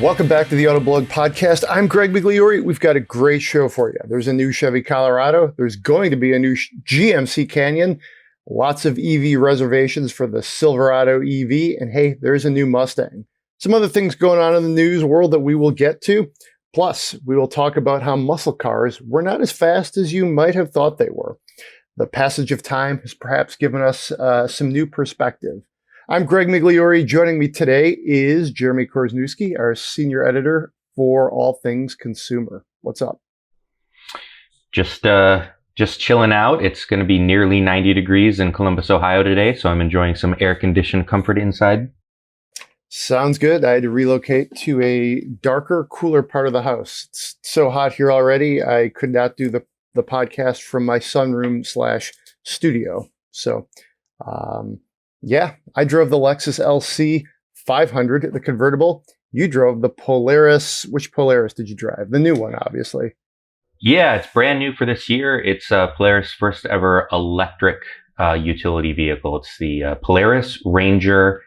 Welcome back to the Autoblog Podcast. I'm Greg Migliore. We've got a great show for you. There's a new Chevy Colorado. There's going to be a new GMC Canyon. Lots of EV reservations for the Silverado EV. And hey, there's a new Mustang. Some other things going on in the news world that we will get to. Plus, we will talk about how muscle cars were not as fast as you might have thought they were. The passage of time has perhaps given us some new perspective. I'm Greg Migliore. Joining me today is Jeremy Korzeniewski, our Senior Editor for all things consumer. What's up? Just chilling out. It's going to be nearly 90 degrees in Columbus, Ohio today, so I'm enjoying some air-conditioned comfort inside. Sounds good. I had to relocate to a darker, cooler part of the house. It's so hot here already, I could not do the podcast from my sunroom / studio. So, yeah, I drove the Lexus LC500, the convertible. You drove the Polaris. Which Polaris did you drive? The new one, obviously. Yeah, it's brand new for this year. It's Polaris' first ever electric utility vehicle. It's the Polaris Ranger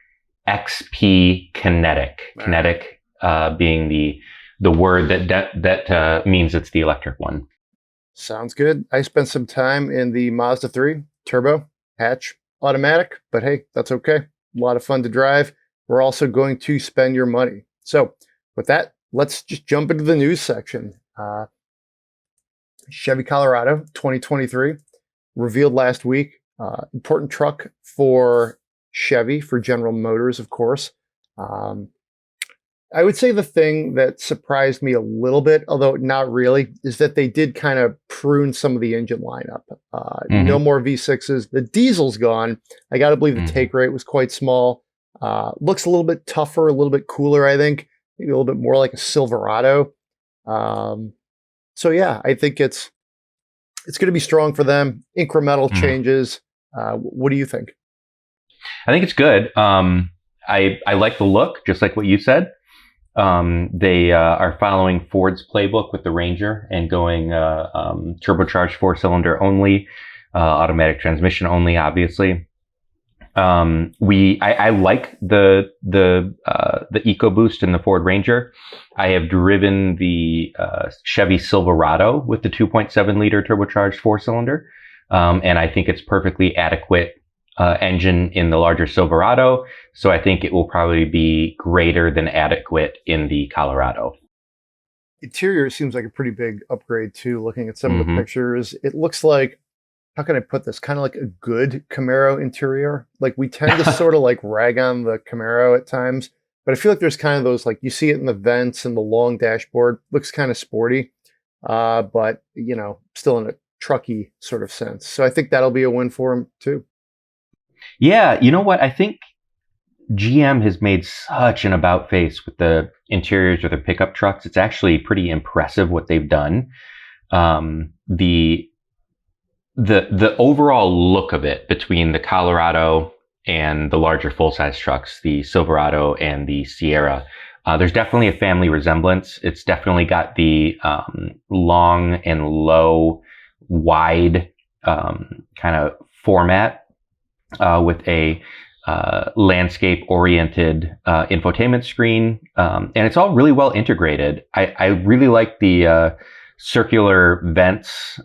XP Kinetic. Kinetic being the word that means it's the electric one. Sounds good. I spent some time in the Mazda3 turbo hatch automatic, but hey, that's okay. A lot of fun to drive. We're also going to spend your money. So with that, let's just jump into the news section. Chevy Colorado 2023 revealed last week. Important truck for Chevy, for General Motors, of course. I would say the thing that surprised me a little bit, although not really, is that they did kind of prune some of the engine lineup. No more V6s. The diesel's gone. I got to believe the take rate was quite small. Looks a little bit tougher, a little bit cooler, I think. Maybe a little bit more like a Silverado. So yeah, I think it's going to be strong for them. Incremental changes. What do you think? I think it's good. I like the look, just like what you said. They are following Ford's playbook with the Ranger and going turbocharged 4-cylinder only, automatic transmission only, obviously. I like the EcoBoost in the Ford Ranger. I have driven the Chevy Silverado with the 2.7 liter turbocharged 4-cylinder, and I think it's perfectly adequate engine in the larger Silverado. So I think it will probably be greater than adequate in the Colorado. Interior seems like a pretty big upgrade too, looking at some of the pictures. It looks like, how can I put this? Kind of like a good Camaro interior. Like we tend to sort of like rag on the Camaro at times, but I feel like there's kind of those, like you see it in the vents and the long dashboard, looks kind of sporty, but you know, still in a trucky sort of sense. So I think that'll be a win for him too. Yeah, you know what? I think GM has made such an about face with the interiors of their pickup trucks. It's actually pretty impressive what they've done. The overall look of it between the Colorado and the larger full-size trucks, the Silverado and the Sierra, there's definitely a family resemblance. It's definitely got the long and low, wide kind of format. With a landscape-oriented infotainment screen, and it's all really well integrated. I really like the circular vents,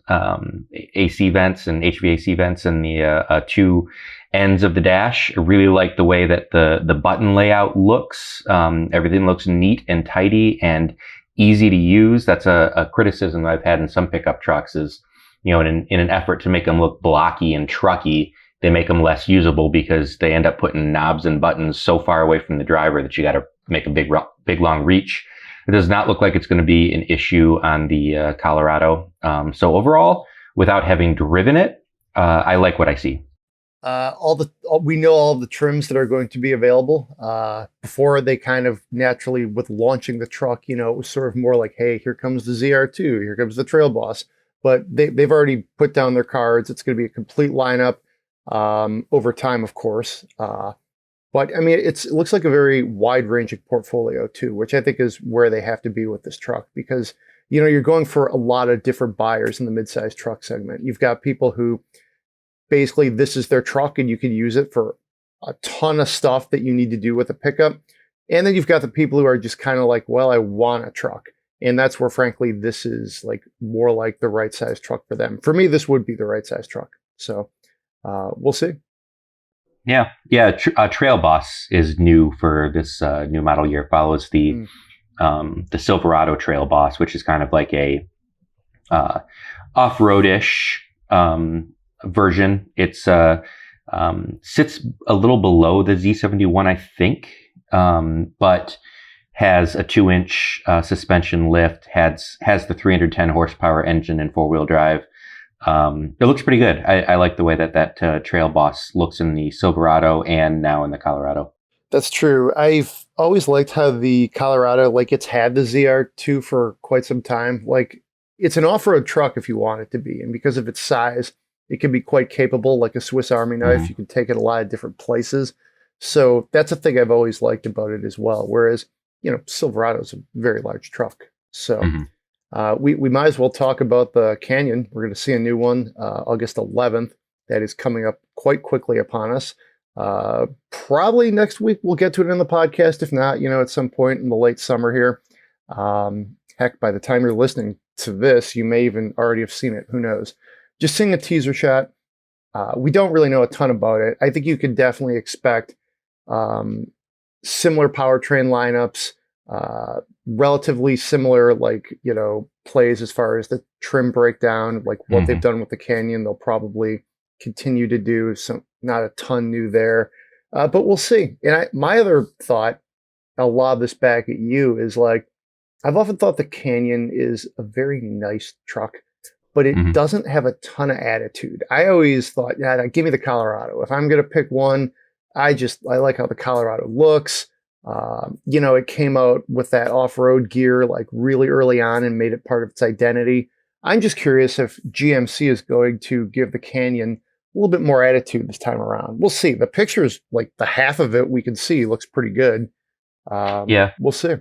AC vents and HVAC vents, and the two ends of the dash. I really like the way that the button layout looks. Everything looks neat and tidy and easy to use. That's a criticism I've had in some pickup trucks is, you know, in an effort to make them look blocky and trucky, they make them less usable because they end up putting knobs and buttons so far away from the driver that you got to make a big long reach. It does not look like it's going to be an issue on the Colorado. So overall, without having driven it, I like what I see. We know all of the trims that are going to be available. Before they kind of naturally, with launching the truck, you know, it was sort of more like, hey, here comes the ZR2, here comes the Trail Boss. But they've already put down their cards. It's going to be a complete lineup. Over time, of course. But I mean, it looks like a very wide-ranging portfolio too, which I think is where they have to be with this truck because, you know, you're going for a lot of different buyers in the midsize truck segment. You've got people who basically this is their truck and you can use it for a ton of stuff that you need to do with a pickup. And then you've got the people who are just kind of like, well, I want a truck. And that's where, frankly, this is like more like the right size truck for them. For me, this would be the right size truck. So we'll see. Yeah. Trail Boss is new for this new model year. Follows the Silverado Trail Boss, which is kind of like a off-roadish version. It's sits a little below the Z71, I think, but has a 2-inch suspension lift. Has the 310 horsepower engine and 4-wheel drive. It looks pretty good. I like the way that Trail Boss looks in the Silverado and now in the Colorado. That's true. I've always liked how the Colorado, like it's had the ZR2 for quite some time. Like it's an off-road truck if you want it to be. And because of its size, it can be quite capable, like a Swiss Army knife. Mm-hmm. You can take it a lot of different places. So that's a thing I've always liked about it as well. Whereas, Silverado is a very large truck. So we might as well talk about the Canyon. We're going to see a new one August 11th that is coming up quite quickly upon us. Probably next week we'll get to it in the podcast. If not, at some point in the late summer here. Heck, by the time you're listening to this, you may even already have seen it. Who knows? Just seeing a teaser shot. We don't really know a ton about it. I think you could definitely expect similar powertrain lineups, relatively similar, plays as far as the trim breakdown, like what they've done with the Canyon. They'll probably continue to do some, not a ton new there, but we'll see. And my other thought, I'll lob this back at you, is like, I've often thought the Canyon is a very nice truck, but it doesn't have a ton of attitude. I always thought, give me the Colorado. If I'm going to pick one, I like how the Colorado looks. It came out with that off-road gear like really early on and made it part of its identity. I'm just curious if GMC is going to give the Canyon a little bit more attitude this time around. We'll see. The pictures, like the half of it we can see, looks pretty good. We'll see.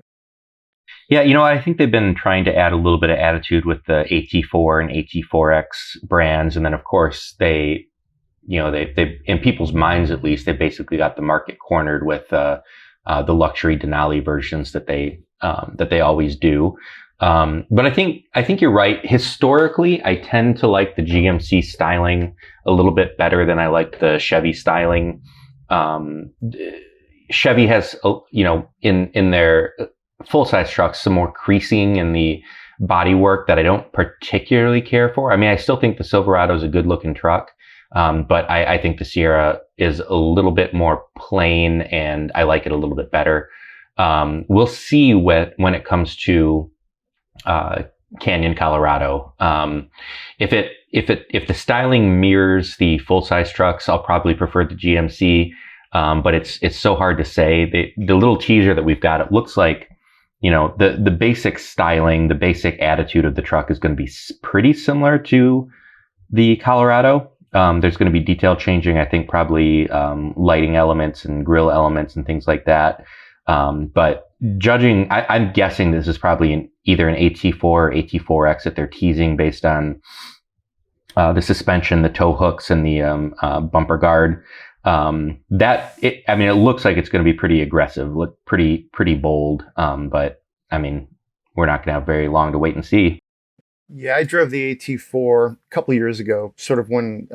Yeah, I think they've been trying to add a little bit of attitude with the AT4 and AT4X brands. And then, of course, they in people's minds, at least, they basically got the market cornered with the luxury Denali versions that they always do. But I think you're right. Historically, I tend to like the GMC styling a little bit better than I like the Chevy styling. Chevy has, in their full-size trucks, some more creasing in the bodywork that I don't particularly care for. I mean, I still think the Silverado is a good-looking truck, but I think the Sierra is a little bit more plain, and I like it a little bit better. We'll see when it comes to Canyon, Colorado. If the styling mirrors the full-size trucks, I'll probably prefer the GMC. But it's so hard to say. The little teaser that we've got, it looks like, the basic styling, the basic attitude of the truck is going to be pretty similar to the Colorado. There's going to be detail changing, I think, probably lighting elements and grille elements and things like that. But judging, I'm guessing this is probably either an AT4 or AT4X that they're teasing based on the suspension, the tow hooks, and the bumper guard. It looks like it's going to be pretty aggressive, look pretty bold. But I mean, we're not going to have very long to wait and see. Yeah, I drove the AT4 a couple of years ago, sort of when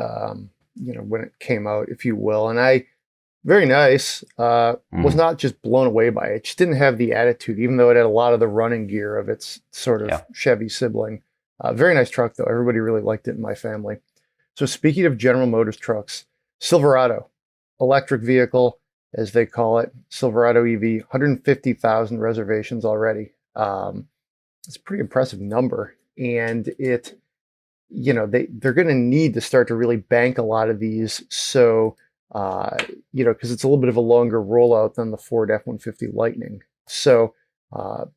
it came out, if you will, and very nice. Was not just blown away by it. It just didn't have the attitude, even though it had a lot of the running gear of its sort of Chevy sibling. Very nice truck, though. Everybody really liked it in my family. So speaking of General Motors trucks, Silverado, electric vehicle, as they call it, Silverado EV, 150,000 reservations already. It's a pretty impressive number. And they're going to need to start to really bank a lot of these. So, because it's a little bit of a longer rollout than the Ford F-150 Lightning. So,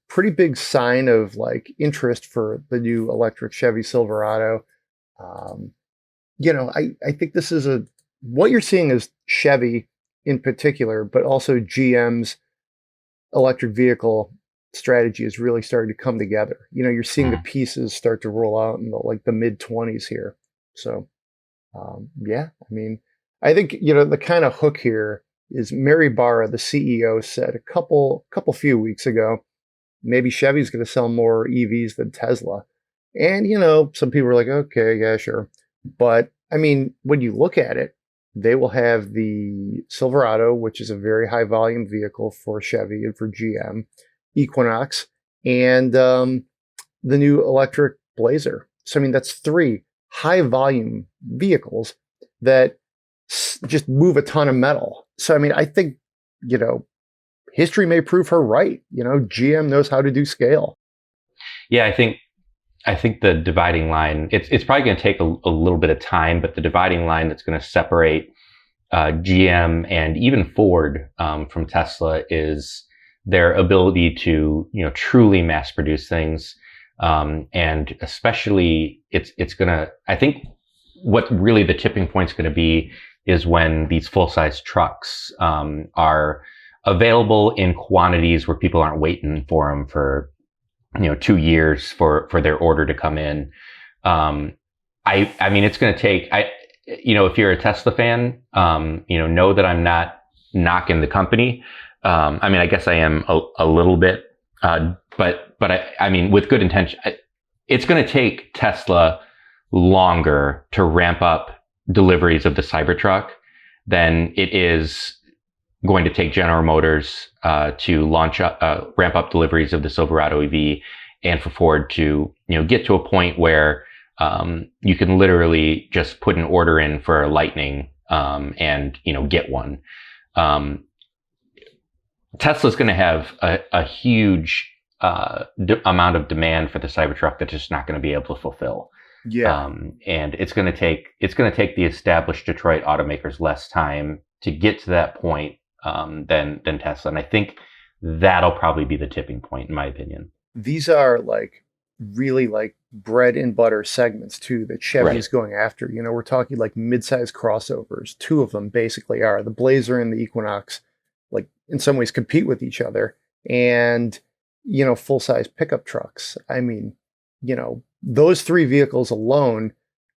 pretty big sign of like interest for the new electric Chevy Silverado. I think this is what you're seeing is Chevy in particular, but also GM's electric vehicle strategy is really starting to come together. You're seeing the pieces start to roll out in the mid-20s here. So, I think, the kind of hook here is Mary Barra, the CEO, said a few weeks ago, maybe Chevy's going to sell more EVs than Tesla. And, some people are like, okay, yeah, sure. But I mean, when you look at it, they will have the Silverado, which is a very high volume vehicle for Chevy and for GM, Equinox, and the new electric Blazer. So, I mean, that's 3 high volume vehicles that just move a ton of metal. So, I mean, I think, history may prove her right. GM knows how to do scale. Yeah, I think the dividing line, it's probably going to take a little bit of time, but the dividing line that's going to separate GM and even Ford from Tesla is their ability to, truly mass produce things. And especially it's going to, I think what really the tipping point is going to be is when these full-size trucks are available in quantities where people aren't waiting for them for 2 years for their order to come in. I mean, it's going to take, if you're a Tesla fan, know that I'm not knocking the company. I mean, I guess I am a little bit, but I mean, with good intention, it's going to take Tesla longer to ramp up deliveries of the Cybertruck than it is going to take General Motors to ramp up deliveries of the Silverado EV, and for Ford to get to a point where you can literally just put an order in for a Lightning and get one. Tesla's going to have a huge amount of demand for the Cybertruck that's just not going to be able to fulfill. Yeah, and it's going to take the established Detroit automakers less time to get to that point than Tesla. And I think that'll probably be the tipping point, in my opinion. These are really bread and butter segments too that Chevy is going after. We're talking like mid-size crossovers. 2 of them basically are the Blazer and the Equinox, in some ways compete with each other, and full-size pickup trucks. I mean, those 3 vehicles alone,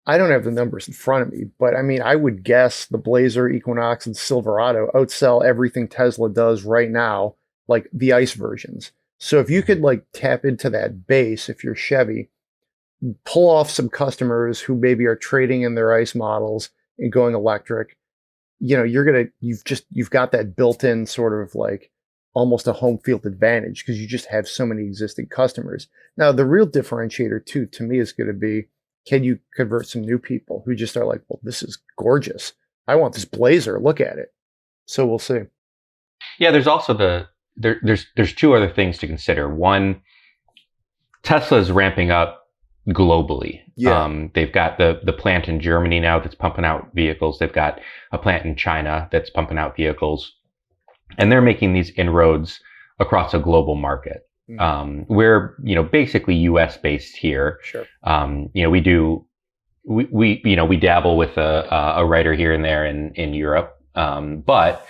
I don't have the numbers in front of me, but I mean, I would guess the Blazer, Equinox, and Silverado outsell everything Tesla does right now, like the ICE versions. So if you could tap into that base, if you're Chevy, pull off some customers who maybe are trading in their ICE models and going electric, you've got that built-in sort of almost a home field advantage because you just have so many existing customers. Now, the real differentiator too, to me, is going to be, can you convert some new people who just are like, well, this is gorgeous. I want this Blazer. Look at it. So we'll see. Yeah, there's also there's 2 other things to consider. One, Tesla is ramping up globally. Yeah. They've got the plant in Germany now that's pumping out vehicles. They've got a plant in China that's pumping out vehicles. And they're making these inroads across a global market. We're, basically US based here. Sure. We dabble with a writer here and there in Europe. But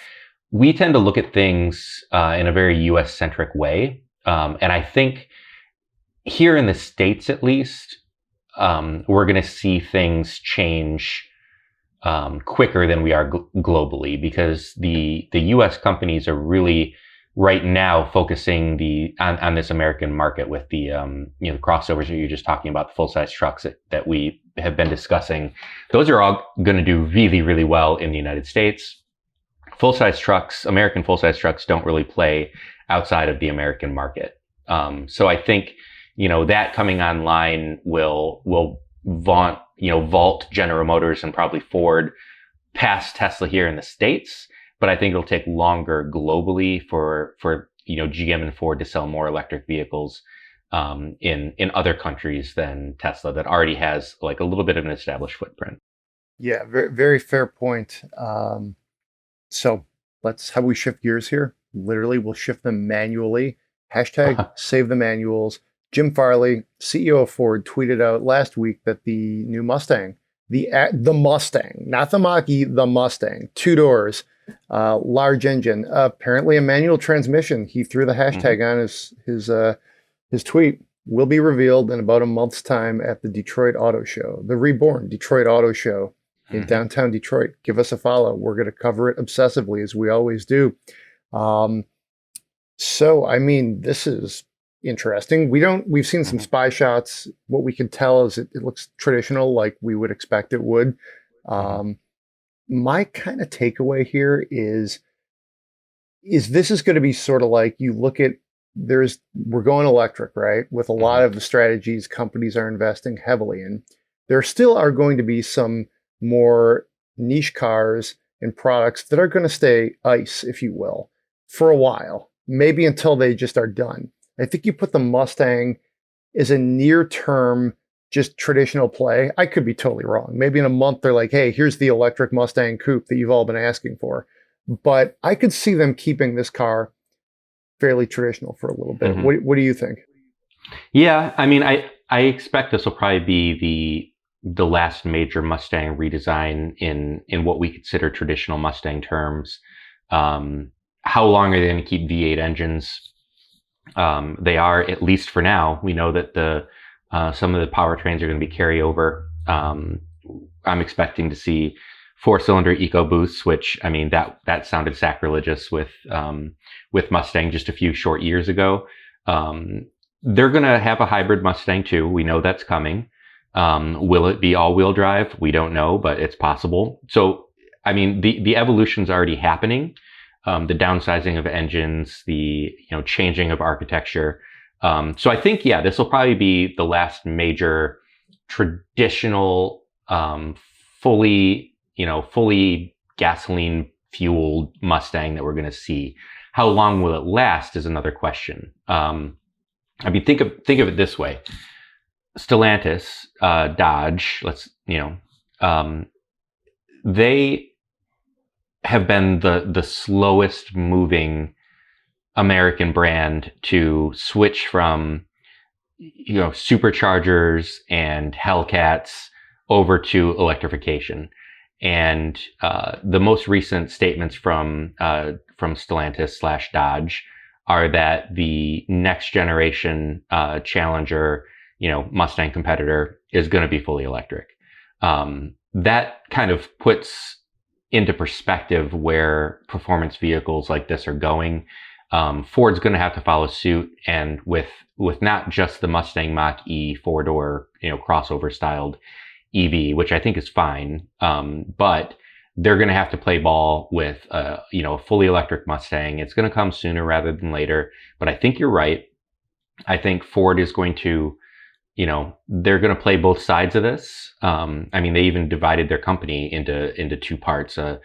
we tend to look at things in a very US centric way. And I think here in the States, at least, we're going to see things change quicker than we are globally, because the US companies are really right now focusing on this American market with the the crossovers that you're just talking about, the full size trucks that we have been discussing. Those are all going to do really, really well in the United States. Full size trucks, American full size trucks, don't really play outside of the American market. So I think that coming online will vault General Motors and probably Ford past Tesla here in the States. But I think it'll take longer globally for GM and Ford to sell more electric vehicles in other countries than Tesla, that already has a little bit of an established footprint. Yeah, very, very fair point. So how we shift gears here? Literally, we'll shift them manually. Hashtag save the manuals. Jim Farley, CEO of Ford, tweeted out last week that the new Mustang, the Mustang, not the Mach-E, the Mustang, 2 doors, large engine, apparently a manual transmission. He threw the hashtag on his tweet. Will be revealed in about a month's time at the Detroit Auto Show, the reborn Detroit Auto Show in downtown Detroit. Give us a follow. We're going to cover it obsessively, as we always do. So, I mean, this is interesting. We've seen some spy shots. What we can tell is it looks traditional, like we would expect it would. My kind of takeaway here is this is going to be sort of like, you look at, we're going electric, right? With a lot of the strategies companies are investing heavily in. There still are going to be some more niche cars and products that are going to stay ICE, if you will, for a while, maybe until they just are done. I think you put the Mustang as a near-term, just traditional play. I could be totally wrong. Maybe in a month they're like, hey, here's the electric Mustang coupe that you've all been asking for. But I could see them keeping this car fairly traditional for a little bit. What do you think? Yeah, I mean, I expect this will probably be the last major Mustang redesign in what we consider traditional Mustang terms. How long are they going to keep V8 engines? They are, at least for now. We know that some of the powertrains are going to be carryover. I'm expecting to see 4-cylinder EcoBoosts, which, I mean, that sounded sacrilegious with Mustang just a few short years ago. They're going to have a hybrid Mustang too. We know that's coming. Will it be all-wheel drive? We don't know, but it's possible. So, I mean, the evolution's already happening. The downsizing of engines, the changing of architecture. So I think, yeah, this will probably be the last major traditional, fully gasoline fueled Mustang that we're going to see. How long will it last is another question. I mean, think of it this way: Stellantis, Dodge. They have been the slowest moving American brand to switch from superchargers and Hellcats over to electrification. And the most recent statements from Stellantis / Dodge are that the next generation Challenger, Mustang competitor, is going to be fully electric. That kind of puts into perspective where performance vehicles like this are going. Ford's going to have to follow suit, and with not just the Mustang Mach-E 4-door, crossover styled EV, which I think is fine, but they're going to have to play ball with a fully electric Mustang. It's going to come sooner rather than later. But I think you're right. I think Ford is going to, they're going to play both sides of this. I mean, they even divided their company into two parts: a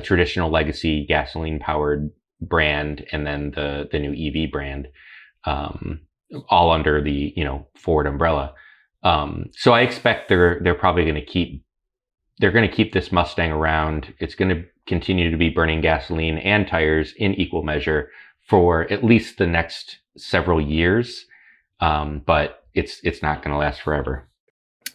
traditional legacy gasoline powered brand, and then the new EV brand, all under the Ford umbrella. So I expect they're probably going to keep this Mustang around. It's going to continue to be burning gasoline and tires in equal measure for at least the next several years. But it's not going to last forever.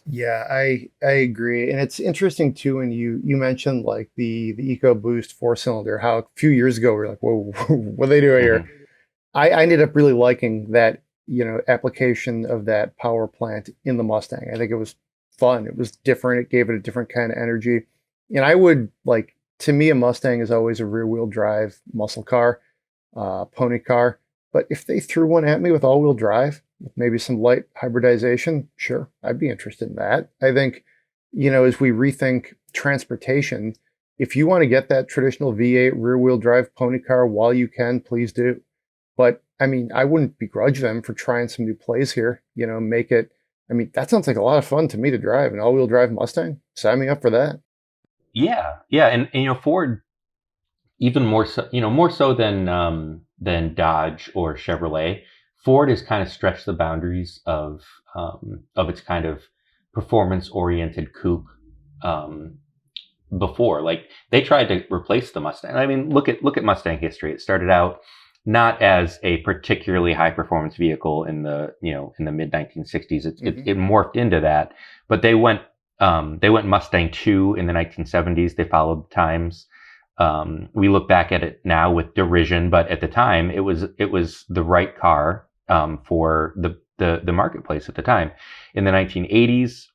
Yeah, I agree. And it's interesting too, when you mentioned like the EcoBoost 4-cylinder, how a few years ago we were like, whoa, what are they doing here? I ended up really liking that, application of that power plant in the Mustang. I think it was fun. It was different. It gave it a different kind of energy. And I would to me, a Mustang is always a rear wheel drive muscle car, pony car. But if they threw one at me with all-wheel drive, with maybe some light hybridization, sure, I'd be interested in that. I think, as we rethink transportation, if you want to get that traditional V8 rear-wheel drive pony car while you can, please do. But, I mean, I wouldn't begrudge them for trying some new plays here, make it, I mean, that sounds like a lot of fun to me to drive, an all-wheel drive Mustang. Sign me up for that. Yeah. And Ford, even more so than Dodge or Chevrolet, Ford has kind of stretched the boundaries of its kind of performance-oriented coupe before. Like, they tried to replace the Mustang. I mean, look at Mustang history. It started out not as a particularly high-performance vehicle in the mid 1960s. It morphed into that, but they went Mustang 2 in the 1970s. They followed the times. We look back at it now with derision, but at the time it was the right car for the marketplace at the time. In the 1980s,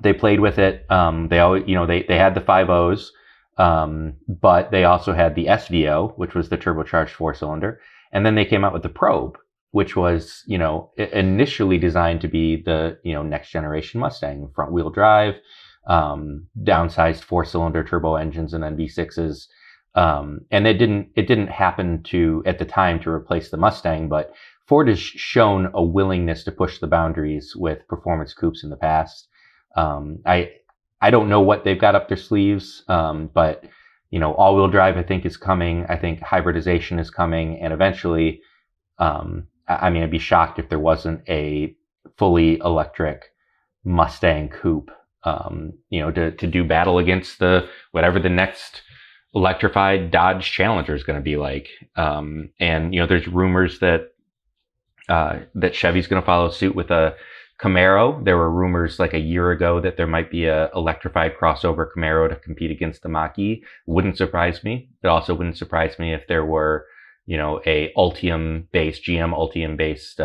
They played with it. They always, they had the 5.0s, but they also had the SVO, which was the turbocharged 4-cylinder. And then they came out with the Probe, which was, initially designed to be the, next generation Mustang, front wheel drive, downsized 4-cylinder turbo engines and then V6s. And it didn't happen to, at the time, to replace the Mustang, but Ford has shown a willingness to push the boundaries with performance coupes in the past. I don't know what they've got up their sleeves, but all-wheel drive I think is coming. I think hybridization is coming, and eventually, I'd be shocked if there wasn't a fully electric Mustang coupe, to do battle against whatever the next electrified Dodge Challenger is going to be like. And there's rumors that Chevy's going to follow suit with a Camaro. There were rumors like a year ago that there might be a electrified crossover Camaro to compete against the Mach-E. Wouldn't surprise me. It also wouldn't surprise me if there were, a Ultium-based, GM Ultium-based,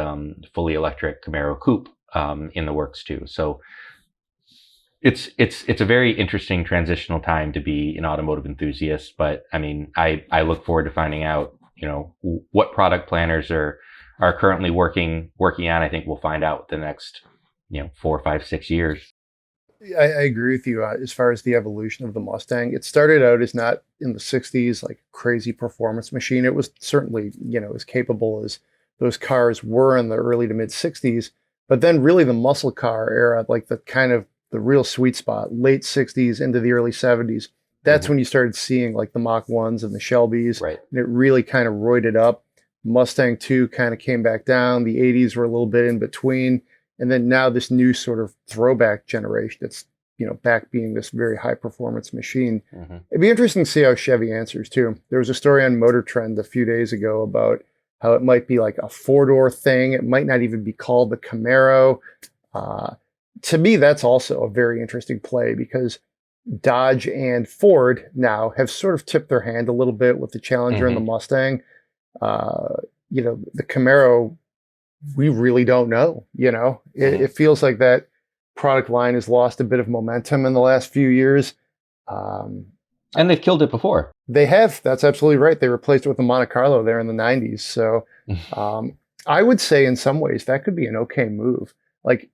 fully electric Camaro coupe in the works too. So it's a very interesting transitional time to be an automotive enthusiast. But I look forward to finding out, what product planners are currently working on. I think we'll find out the next, 4, 5, 6 years. I agree with you as far as the evolution of the Mustang. It started out as not in the 60s, like a crazy performance machine. It was certainly, as capable as those cars were in the early to mid 60s. But then really the muscle car era, like the real sweet spot, late 60s into the early 70s. That's when you started seeing like the Mach 1s and the Shelbys. Right. And it really kind of roided up. Mustang 2 kind of came back down. The 80s were a little bit in between. And then now this new sort of throwback generation that's, back being this very high performance machine. It'd be interesting to see how Chevy answers too. There was a story on Motor Trend a few days ago about how it might be like a 4-door thing. It might not even be called the Camaro. To me, that's also a very interesting play because Dodge and Ford now have sort of tipped their hand a little bit with the Challenger and the Mustang. The Camaro, we really don't know, it feels like that product line has lost a bit of momentum in the last few years. And they've killed it before. They have. That's absolutely right. They replaced it with the Monte Carlo there in the 90s. So I would say in some ways that could be an okay move. Like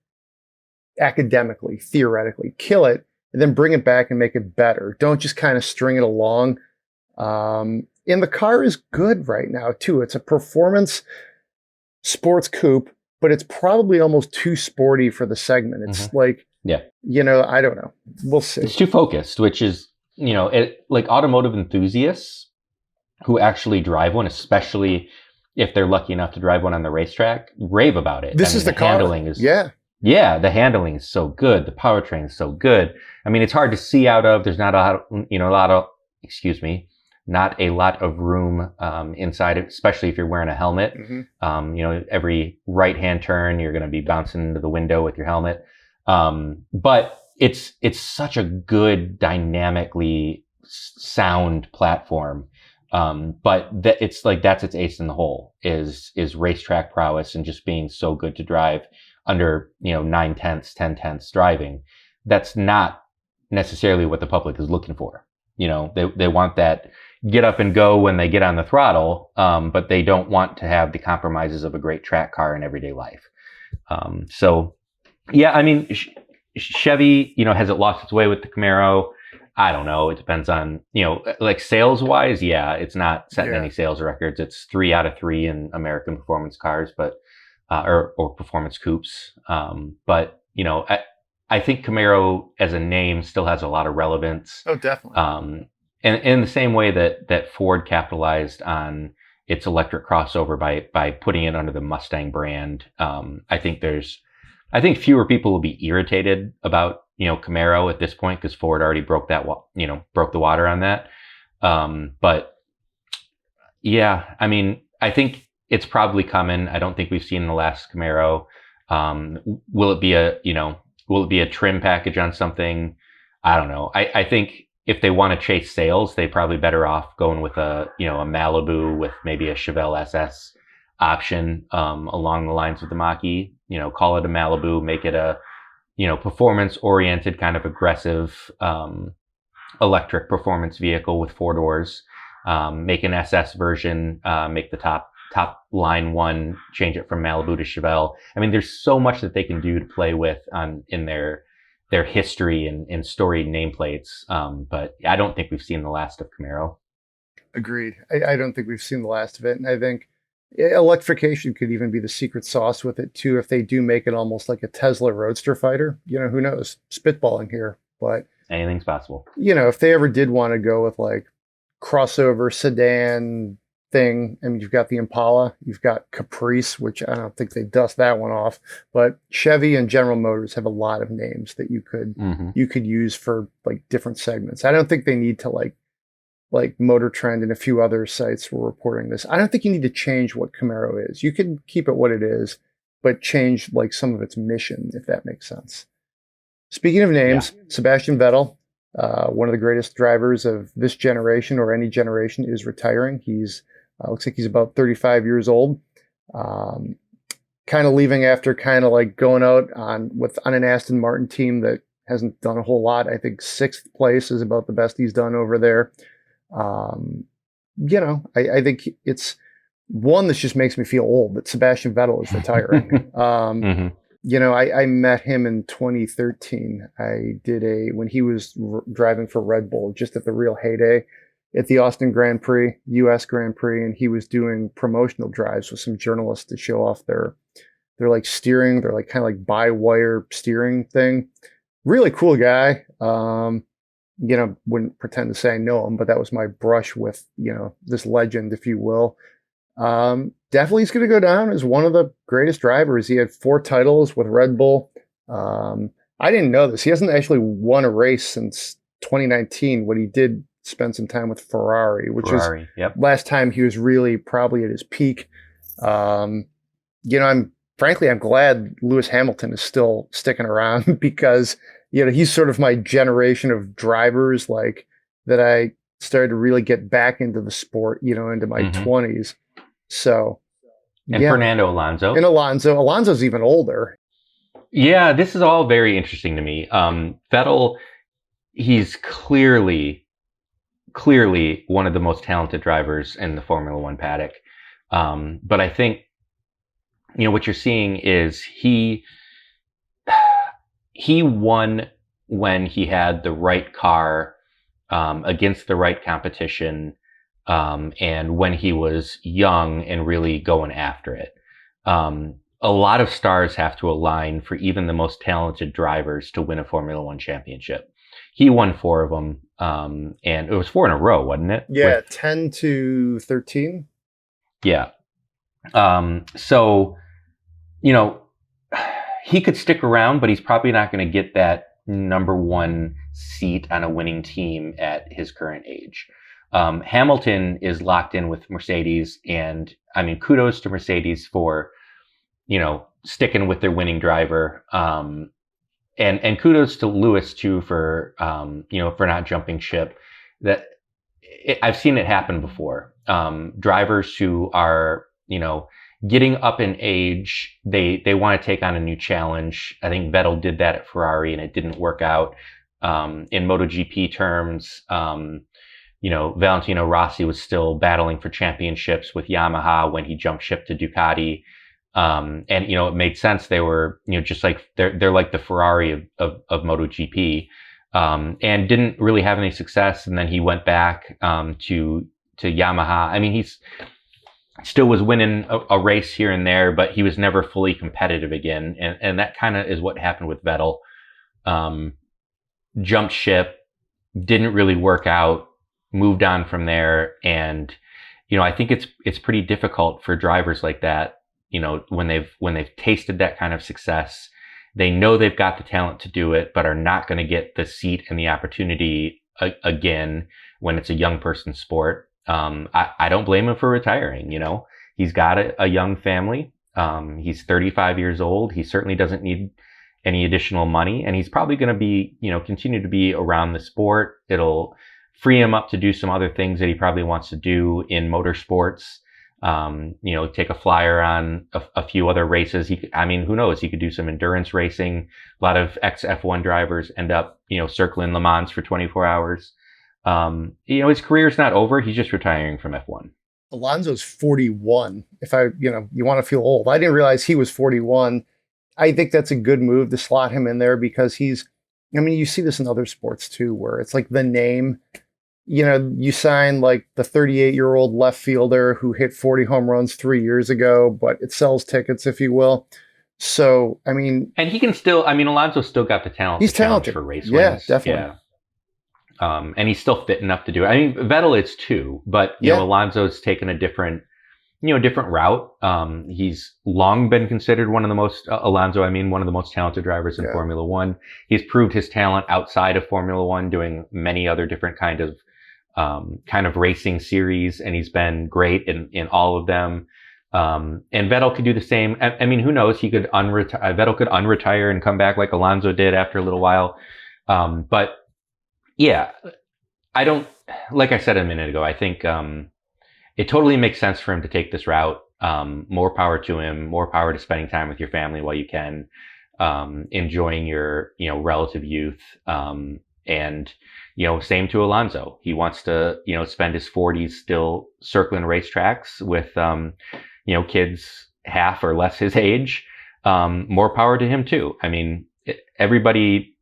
academically, theoretically, kill it and then bring it back and make it better. Don't just kind of string it along. And the car is good right now, too. It's a performance sports coupe, but it's probably almost too sporty for the segment. It's like, I don't know. We'll see. It's too focused, which is, like automotive enthusiasts who actually drive one, especially if they're lucky enough to drive one on the racetrack, rave about it. This is the car. Handling is, the handling is so good. The powertrain is so good. It's hard to see out of. There's not not a lot of room inside it, especially if you're wearing a helmet. Every right-hand turn, you're going to be bouncing into the window with your helmet. But it's such a good, dynamically sound platform. But it's like that's its ace in the hole is racetrack prowess and just being so good to drive under 9/10, 10/10 driving. That's not necessarily what the public is looking for. They want that get up and go when they get on the throttle, but they don't want to have the compromises of a great track car in everyday life. Chevy, has it lost its way with the Camaro? I don't know. It depends on, like sales wise. Yeah, it's not setting any sales records. It's 3 out of 3 in American performance cars, but, or performance coupes. But, I think Camaro as a name still has a lot of relevance. Oh, definitely. And in the same way that Ford capitalized on its electric crossover by putting it under the Mustang brand, I think fewer people will be irritated about Camaro at this point because Ford already broke the water on that. But yeah, I think it's probably coming. I don't think we've seen the last Camaro. Will it be a trim package on something? I don't know. I think if they want to chase sales, they probably better off going with a Malibu with maybe a Chevelle SS option along the lines of the Mach-E. Call it a Malibu, make it a performance-oriented, kind of aggressive electric performance vehicle with 4 doors. Make an SS version, make the top line one, change it from Malibu to Chevelle. I mean, there's so much that they can do to play with in their history and storied nameplates. But I don't think we've seen the last of Camaro. Agreed. I don't think we've seen the last of it. And I think electrification could even be the secret sauce with it too, if they do make it almost like a Tesla Roadster fighter. Who knows? Spitballing here, but anything's possible. If they ever did want to go with like crossover sedan thing, I mean, you've got the Impala, you've got Caprice, which I don't think they dust that one off, but Chevy and General Motors have a lot of names that you could use for like different segments. I don't think they need to like Motor Trend and a few other sites were reporting this. I don't think you need to change what Camaro is. You can keep it what it is, but change like some of its mission, if that makes sense. Speaking of names, Sebastian Vettel, one of the greatest drivers of this generation or any generation, is retiring. He's looks like he's about 35 years old. Kind of leaving after kind of like going out on an Aston Martin team that hasn't done a whole lot. I think 6th place is about the best he's done over there. I think it's one that just makes me feel old that Sebastian Vettel is retiring. I met him in 2013. When he was driving for Red Bull, just at the real heyday, at the Austin Grand Prix, US Grand Prix, and he was doing promotional drives with some journalists to show off their like steering, their like kind of like by-wire steering thing. Really cool guy. Wouldn't pretend to say I know him, but that was my brush with, this legend, if you will. Definitely he's going to go down as one of the greatest drivers. He had 4 titles with Red Bull. I didn't know this. He hasn't actually won a race since 2019, when he did spend some time with Ferrari, which is last time he was really probably at his peak. I'm glad Lewis Hamilton is still sticking around because he's sort of my generation of drivers, like that I started to really get back into the sport, into my 20s. So, and Fernando Alonso. And Alonso's even older. Yeah, this is all very interesting to me. Vettel, he's clearly one of the most talented drivers in the Formula One paddock. But I think, what you're seeing is he won when he had the right car against the right competition, and when he was young and really going after it. A lot of stars have to align for even the most talented drivers to win a Formula One championship. He won 4 of them, and it was 4 in a row, wasn't it? Yeah, 10 to 13. Yeah. So, he could stick around, but he's probably not going to get that number 1 seat on a winning team at his current age. Hamilton is locked in with Mercedes, and I mean, kudos to Mercedes for, sticking with their winning driver. And kudos to Lewis too for not jumping ship. I've seen it happen before. Drivers who are, getting up in age, they want to take on a new challenge. I think Vettel did that at Ferrari and it didn't work out. In MotoGP terms, Valentino Rossi was still battling for championships with Yamaha when he jumped ship to Ducati. And it made sense. They were, just like they're like the Ferrari of MotoGP, and didn't really have any success. And then he went back to Yamaha. I mean, he's still was winning a race here and there, but he was never fully competitive again. And that kind of is what happened with Vettel. Jumped ship, didn't really work out, moved on from there. And, I think it's pretty difficult for drivers like that. When they've tasted that kind of success, they know they've got the talent to do it, but are not going to get the seat and the opportunity again when it's a young person's sport. I don't blame him for retiring. He's got a young family. He's 35 years old. He certainly doesn't need any additional money, and he's probably going to be, continue to be around the sport. It'll free him up to do some other things that he probably wants to do in motorsports. take a flyer on a few other races. Who knows? He could do some endurance racing. A lot of ex-F1 drivers end up, circling Le Mans for 24 hours. His career's not over. He's just retiring from F1. Alonso's 41. If you want to feel old. I didn't realize he was 41. I think that's a good move to slot him in there because you see this in other sports too, where it's like the name, you sign like the 38-year-old left fielder who hit 40 home runs 3 years ago, but it sells tickets, if you will. So, and he can still, Alonso's still got the talent. He's talented for race wins. Yeah, definitely. Yeah. And he's still fit enough to do it. Vettel is too, but Alonso's taken a different route. He's long been considered one of the most talented drivers in Formula One. He's proved his talent outside of Formula One, doing many other different kind of racing series, and he's been great in all of them. And Vettel could do the same. Who knows? He could Vettel could unretire and come back like Alonso did after a little while. But yeah, like I said a minute ago, I think, it totally makes sense for him to take this route. More power to him, more power to spending time with your family while you can, enjoying your, relative youth. And, same to Alonso. He wants to, spend his 40s still circling racetracks with, kids half or less his age. More power to him too. Everybody,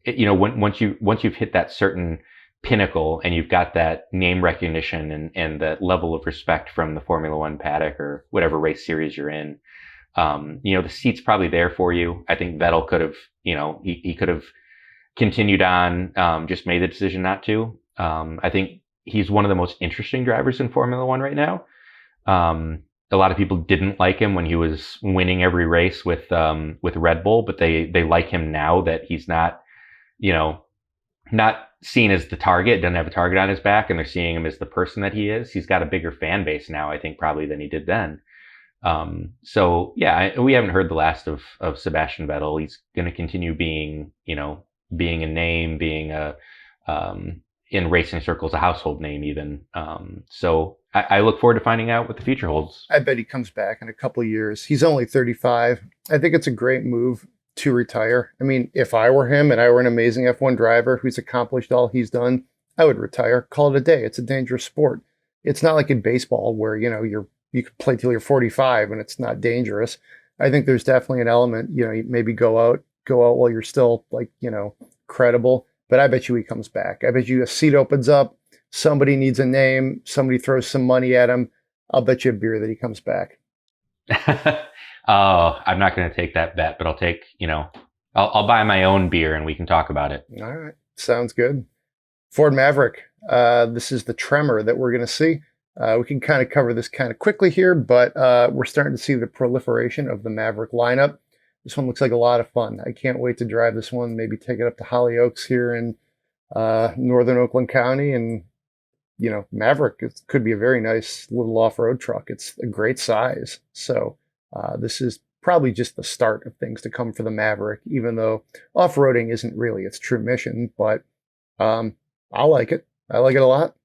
once you've hit that certain pinnacle and you've got that name recognition and that level of respect from the Formula One paddock or whatever race series you're in, the seat's probably there for you. I think Vettel could have, he could have continued on, just made the decision not to. I think he's one of the most interesting drivers in Formula One right now. A lot of people didn't like him when he was winning every race with Red Bull, but they like him now that he's not, not seen as the target, doesn't have a target on his back, and they're seeing him as the person that he is. He's got a bigger fan base now, I think, probably than he did then. We haven't heard the last of Sebastian Vettel. He's going to continue being a name, being in racing circles, a household name even. I look forward to finding out what the future holds. I bet he comes back in a couple of years. He's only 35. I think it's a great move to retire. If I were him and I were an amazing F1 driver who's accomplished all he's done, I would retire, call it a day. It's a dangerous sport. It's not like in baseball where, you could play till you're 45 and it's not dangerous. I think there's definitely an element, you maybe go out while you're still credible, but I bet you he comes back. I bet you a seat opens up, somebody needs a name, somebody throws some money at him. I'll bet you a beer that he comes back. Oh, I'm not going to take that bet, but I'll take, I'll buy my own beer and we can talk about it. All right. Sounds good. Ford Maverick. This is the Tremor that we're going to see. We can kind of cover this kind of quickly here, but we're starting to see the proliferation of the Maverick lineup. This one looks like a lot of fun. I can't wait to drive this one, maybe take it up to Hollyoaks here in northern Oakland County. And, Maverick, it could be a very nice little off-road truck. It's a great size. So this is probably just the start of things to come for the Maverick, even though off-roading isn't really its true mission. But I like it. I like it a lot.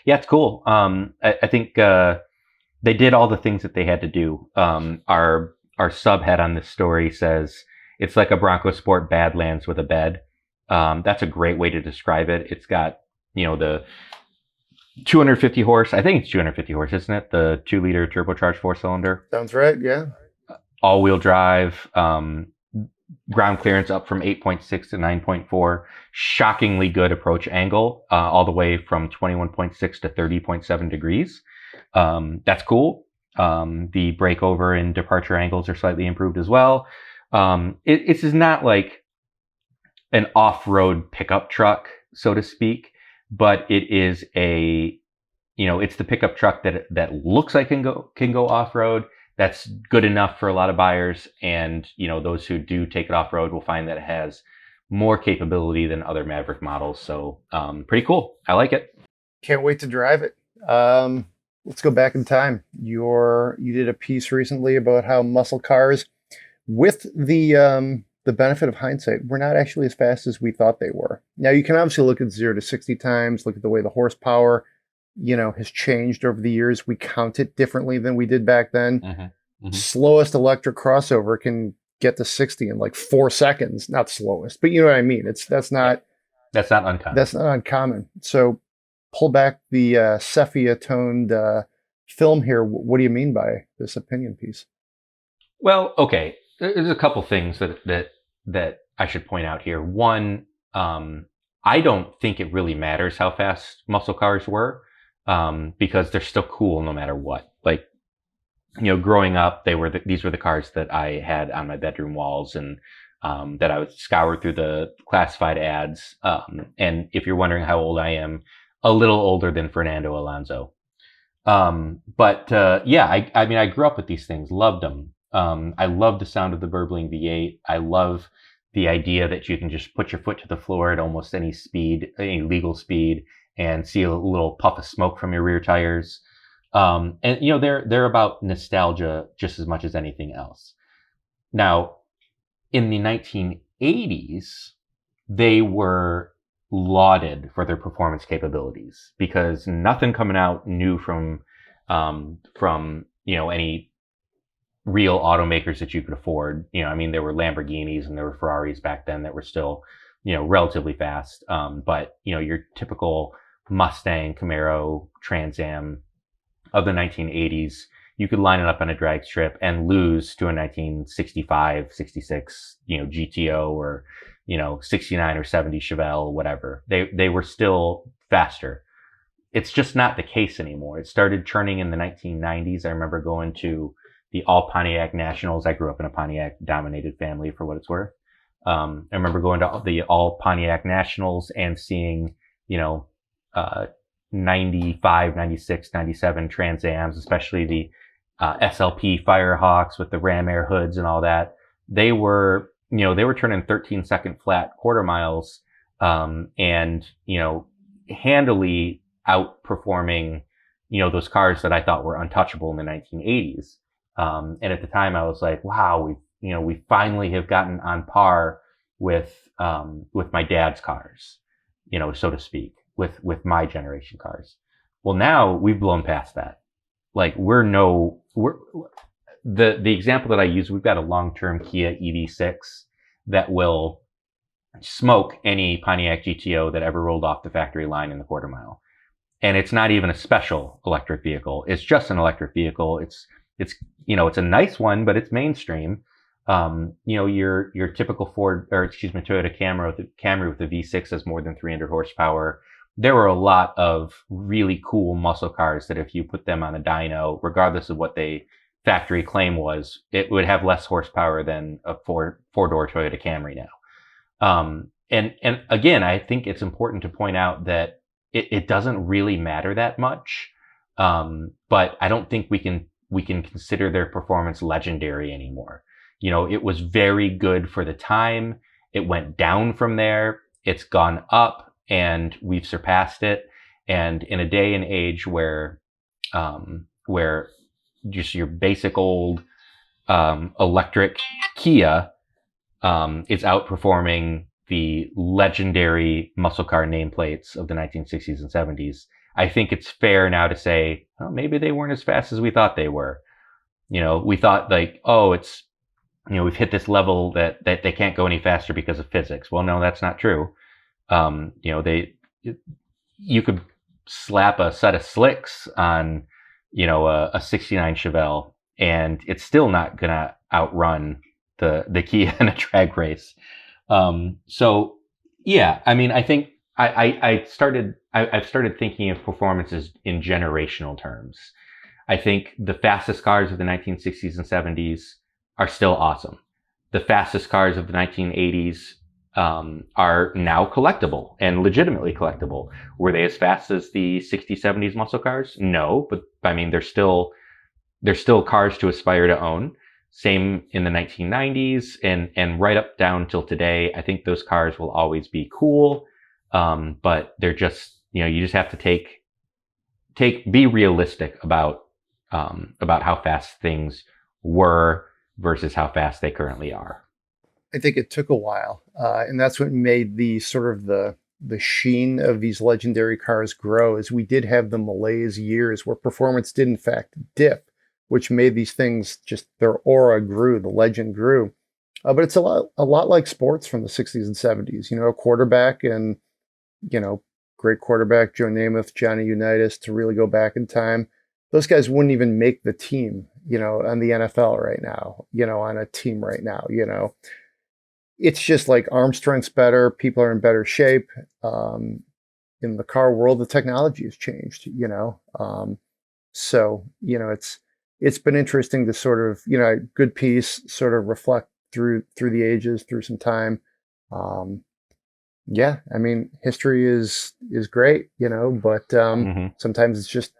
Yeah, it's cool. I think they did all the things that they had to do. Our subhead on this story says it's like a Bronco Sport Badlands with a bed. That's a great way to describe it. It's got, the 250 horse. I think it's 250 horse, isn't it? The 2-liter turbocharged 4-cylinder. Sounds right. Yeah. All-wheel drive. Ground clearance up from 8.6 to 9.4. Shockingly good approach angle, all the way from 21.6 to 30.7 degrees. That's cool. The breakover and departure angles are slightly improved as well. This is not like an off-road pickup truck, so to speak, but it is it's the pickup truck that looks like can go off-road. That's good enough for a lot of buyers, and those who do take it off-road will find that it has more capability than other Maverick models. So pretty cool. I like it. Can't wait to drive it. Let's go back in time. You did a piece recently about how muscle cars, with the benefit of hindsight, were not actually as fast as we thought they were. Now you can obviously look at 0 to 60 times, look at the way the horsepower has changed over the years. We count it differently than we did back then. Slowest electric crossover can get to 60 in like 4 seconds. Not slowest, but you know what I mean? That's not uncommon. That's not uncommon. So pull back the sepia toned film here. What do you mean by this opinion piece? Well, okay. There's a couple things that I should point out here. One, I don't think it really matters how fast muscle cars were, because they're still cool no matter what. Like, growing up, these were the cars that I had on my bedroom walls, and that I would scour through the classified ads. And if you're wondering how old I am, a little older than Fernando Alonso. I grew up with these things, loved them. I love the sound of the burbling V8. I love the idea that you can just put your foot to the floor at almost any speed, any legal speed, and see a little puff of smoke from your rear tires. They're about nostalgia just as much as anything else. Now, in the 1980s, they were lauded for their performance capabilities because nothing coming out new from any real automakers that you could afford. There were Lamborghinis and there were Ferraris back then that were still, relatively fast. But your typical Mustang, Camaro, Trans Am of the 1980s, you could line it up on a drag strip and lose to a 1965, 66, GTO or, 69 or 70 Chevelle, whatever. They were still faster. It's just not the case anymore. It started turning in the 1990s. I remember going to the all Pontiac Nationals. I grew up in a Pontiac dominated family, for what it's worth. I remember going to the all Pontiac Nationals and seeing, 95, 96, 97 Trans Ams, especially the SLP Firehawks with the ram air hoods and all that. They were turning 13-second flat quarter miles, and handily outperforming, those cars that I thought were untouchable in the 1980s. And at the time I was like, wow, we finally have gotten on par with my dad's cars, so to speak, with my generation cars. Well, now we've blown past that. Like the example that I use, we've got a long-term Kia EV6 that will smoke any Pontiac GTO that ever rolled off the factory line in the quarter mile. And it's not even a special electric vehicle. It's just an electric vehicle. It's a nice one, but it's mainstream. Your typical Toyota Camry with the V6 has more than 300 horsepower. There were a lot of really cool muscle cars that if you put them on a dyno, regardless of what they factory claim was, it would have less horsepower than a four-door Toyota Camry now. And again, I think it's important to point out that it doesn't really matter that much. But I don't think we can consider their performance legendary anymore. It was very good for the time. It went down from there. It's gone up and we've surpassed it. And in a day and age where just your basic old, electric Kia, is outperforming the legendary muscle car nameplates of the 1960s and 70s. I think it's fair now to say, oh, maybe they weren't as fast as we thought they were. We thought like, oh, it's, we've hit this level that they can't go any faster because of physics. Well, no, that's not true. You could slap a set of slicks on, a 69 Chevelle and it's still not going to outrun the Kia in a drag race. So yeah, I think I've started thinking of performances in generational terms. I think the fastest cars of the 1960s and 70s are still awesome. The fastest cars of the 1980s are now collectible and legitimately collectible. Were they as fast as the 60s, 70s muscle cars? No, but they're still cars to aspire to own. Same in the 1990s and right up down till today. I think those cars will always be cool. But they're just, you just have to be realistic about how fast things were versus how fast they currently are. I think it took a while. And that's what made the sort of the the sheen of these legendary cars grow is we did have the malaise years where performance did in fact dip, which made these things just their aura grew, the legend grew. But it's a lot like sports from the 60s and 70s. A quarterback and great quarterback Joe Namath, Johnny Unitas, to really go back in time. Those guys wouldn't even make the team, on the NFL right now, on a team right now, It's just like arm strength's better. People are in better shape. In the car world, the technology has changed, So, it's been interesting to sort of, a good piece, sort of reflect through the ages, through some time. Yeah, I mean, history is great, but sometimes it's just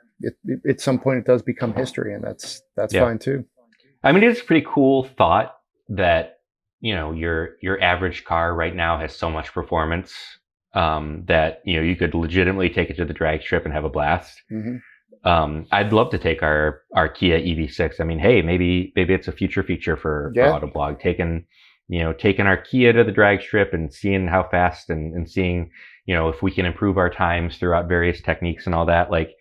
at some point it does become history, and that's fine too. I mean, it's a pretty cool thought that your average car right now has so much performance that you could legitimately take it to the drag strip and have a blast. I'd love to take our Kia EV6. I mean, hey, maybe it's a future feature for Autoblog, taking our Kia to the drag strip and seeing how fast and seeing, if we can improve our times throughout various techniques and all that. Like,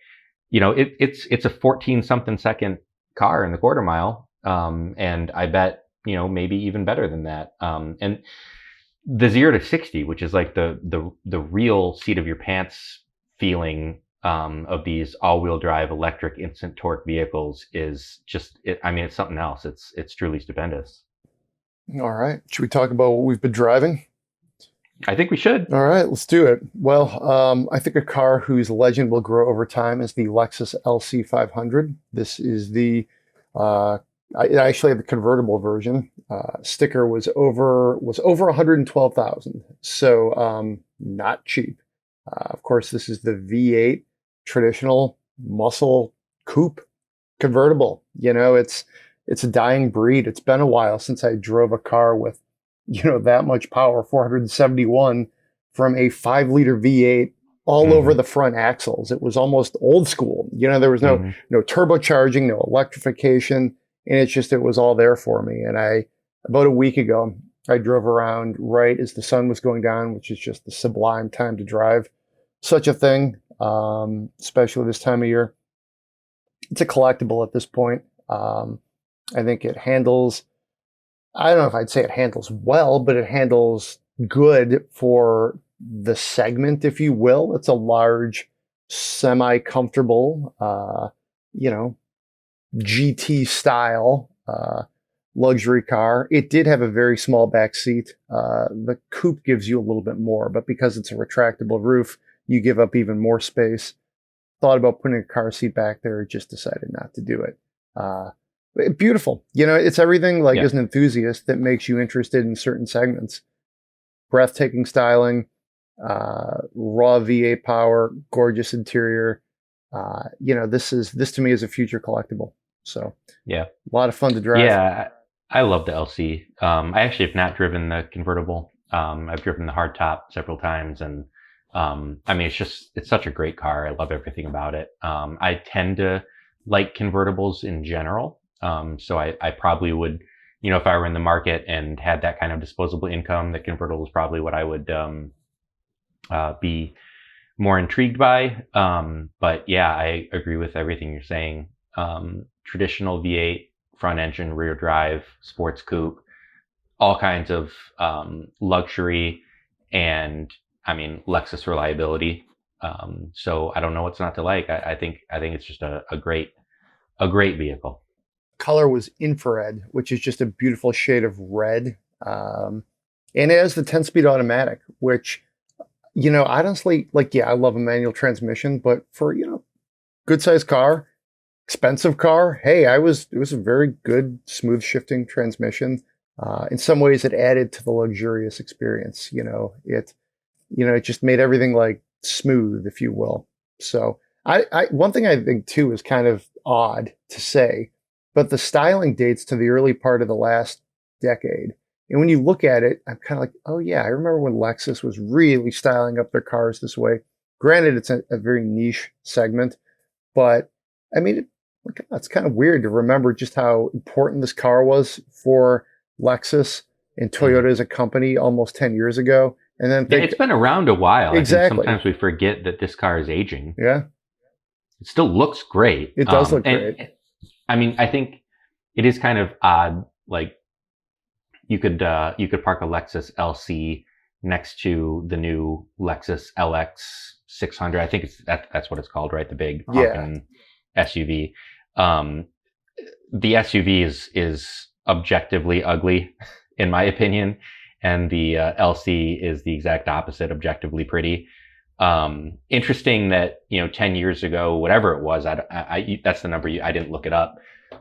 it's a 14 something second car in the quarter mile. And I bet, maybe even better than that. And the 0 to 60, which is like the real seat of your pants feeling of these all-wheel drive electric instant torque vehicles is just it's something else. It's truly stupendous. All right. Should we talk about what we've been driving? I think we should. All right, let's do it. Well, I think a car whose legend will grow over time is the Lexus LC500. This is the I actually have the convertible version. Sticker was over 112,000, so not cheap. Of course, this is the V8 traditional muscle coupe convertible. It's a dying breed. It's been a while since I drove a car with that much power, 471 from a 5-liter V8 all over the front axles. It was almost old school. There was no turbocharging, no electrification. And it was all there for me. And about a week ago, I drove around right as the sun was going down, which is just the sublime time to drive such a thing, especially this time of year. It's a collectible at this point. I think it handles, I don't know if I'd say it handles well, but it handles good for the segment, if you will. It's a large, semi-comfortable, GT style luxury car. It did have a very small back seat. The coupe gives you a little bit more, but because it's a retractable roof, you give up even more space. Thought about putting a car seat back there, just decided not to do it. Beautiful. It's everything as an enthusiast that makes you interested in certain segments. Breathtaking styling, raw V8 power, gorgeous interior. This to me is a future collectible. So yeah, a lot of fun to drive. Yeah, I love the LC. I actually have not driven the convertible. I've driven the hardtop several times, and it's such a great car. I love everything about it. I tend to like convertibles in general. So I probably would, if I were in the market and had that kind of disposable income, the convertible is probably what I would be more intrigued by. But yeah, I agree with everything you're saying. Traditional V8, front engine, rear drive, sports coupe, all kinds of luxury and Lexus reliability. So I don't know what's not to like. I think it's just a great vehicle. Color was infrared, which is just a beautiful shade of red. And it has the 10-speed automatic, which, honestly, I love a manual transmission, but for, good sized car, expensive car, hey, it was a very good, smooth shifting transmission. In some ways it added to the luxurious experience. It just made everything smooth, if you will. So one thing I think too is kind of odd to say, but the styling dates to the early part of the last decade. And when you look at it, I'm kind of like, oh yeah, I remember when Lexus was really styling up their cars this way. Granted, it's a very niche segment, but it's kind of weird to remember just how important this car was for Lexus and Toyota as a company almost 10 years ago. and then Yeah, think it's been around a while. exactly. I think sometimes we forget that this car is aging. Yeah, It still looks great. it does look great. I mean, I think it is kind of odd. Like you could park a Lexus LC next to the new Lexus LX600. I think that's what it's called, right? The big honking SUV. The SUV is objectively ugly, in my opinion, and the LC is the exact opposite, objectively pretty. Interesting that 10 years ago, whatever it was, I that's the number. I didn't look it up,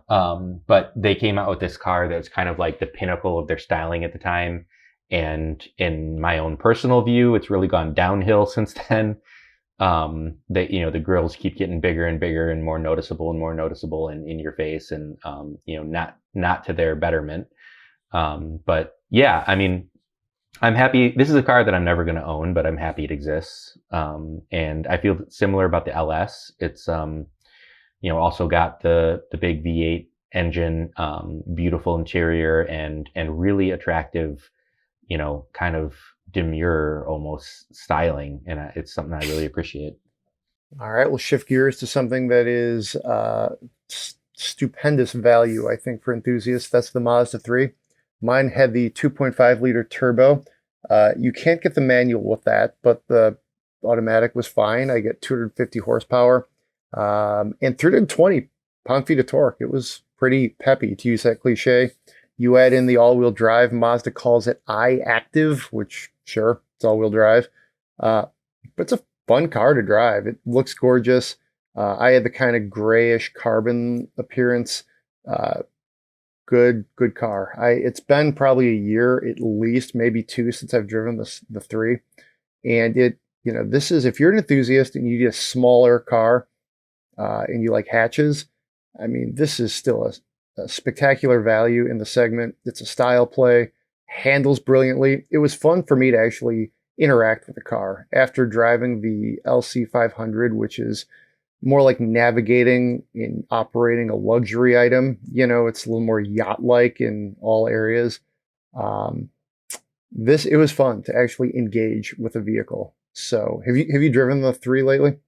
but they came out with this car that's kind of like the pinnacle of their styling at the time. And in my own personal view, it's really gone downhill since then. The grills keep getting bigger and bigger and more noticeable and in your face, and not to their betterment. But yeah, I mean, I'm happy. This is a car that I'm never going to own, but I'm happy it exists. And I feel similar about the LS. It's also got the big V8 engine, beautiful interior, and really attractive, kind of demure almost styling, and it's something I really appreciate. All right, we'll shift gears to something that is stupendous value, I think, for enthusiasts. That's the Mazda 3. Mine had the 2.5 liter turbo. You can't get the manual with that, but the automatic was fine. I get 250 horsepower and 320 pound-feet of torque. It was pretty peppy, to use that cliche. You add in the all-wheel drive. Mazda calls it iActive, which, sure, it's all-wheel drive. But it's a fun car to drive. It looks gorgeous. I had the kind of grayish carbon appearance. Good car. It's been probably a year at least, maybe 2, since I've driven the 3. And this is, if you're an enthusiast and you need a smaller car and you like hatches, I mean, this is still a spectacular value in the segment. It's a style play, handles brilliantly. It was fun for me to actually interact with the car after driving the LC500, which is more like navigating and operating a luxury item. It's a little more yacht-like in all areas. It was fun to actually engage with a vehicle. So have you driven the 3 lately?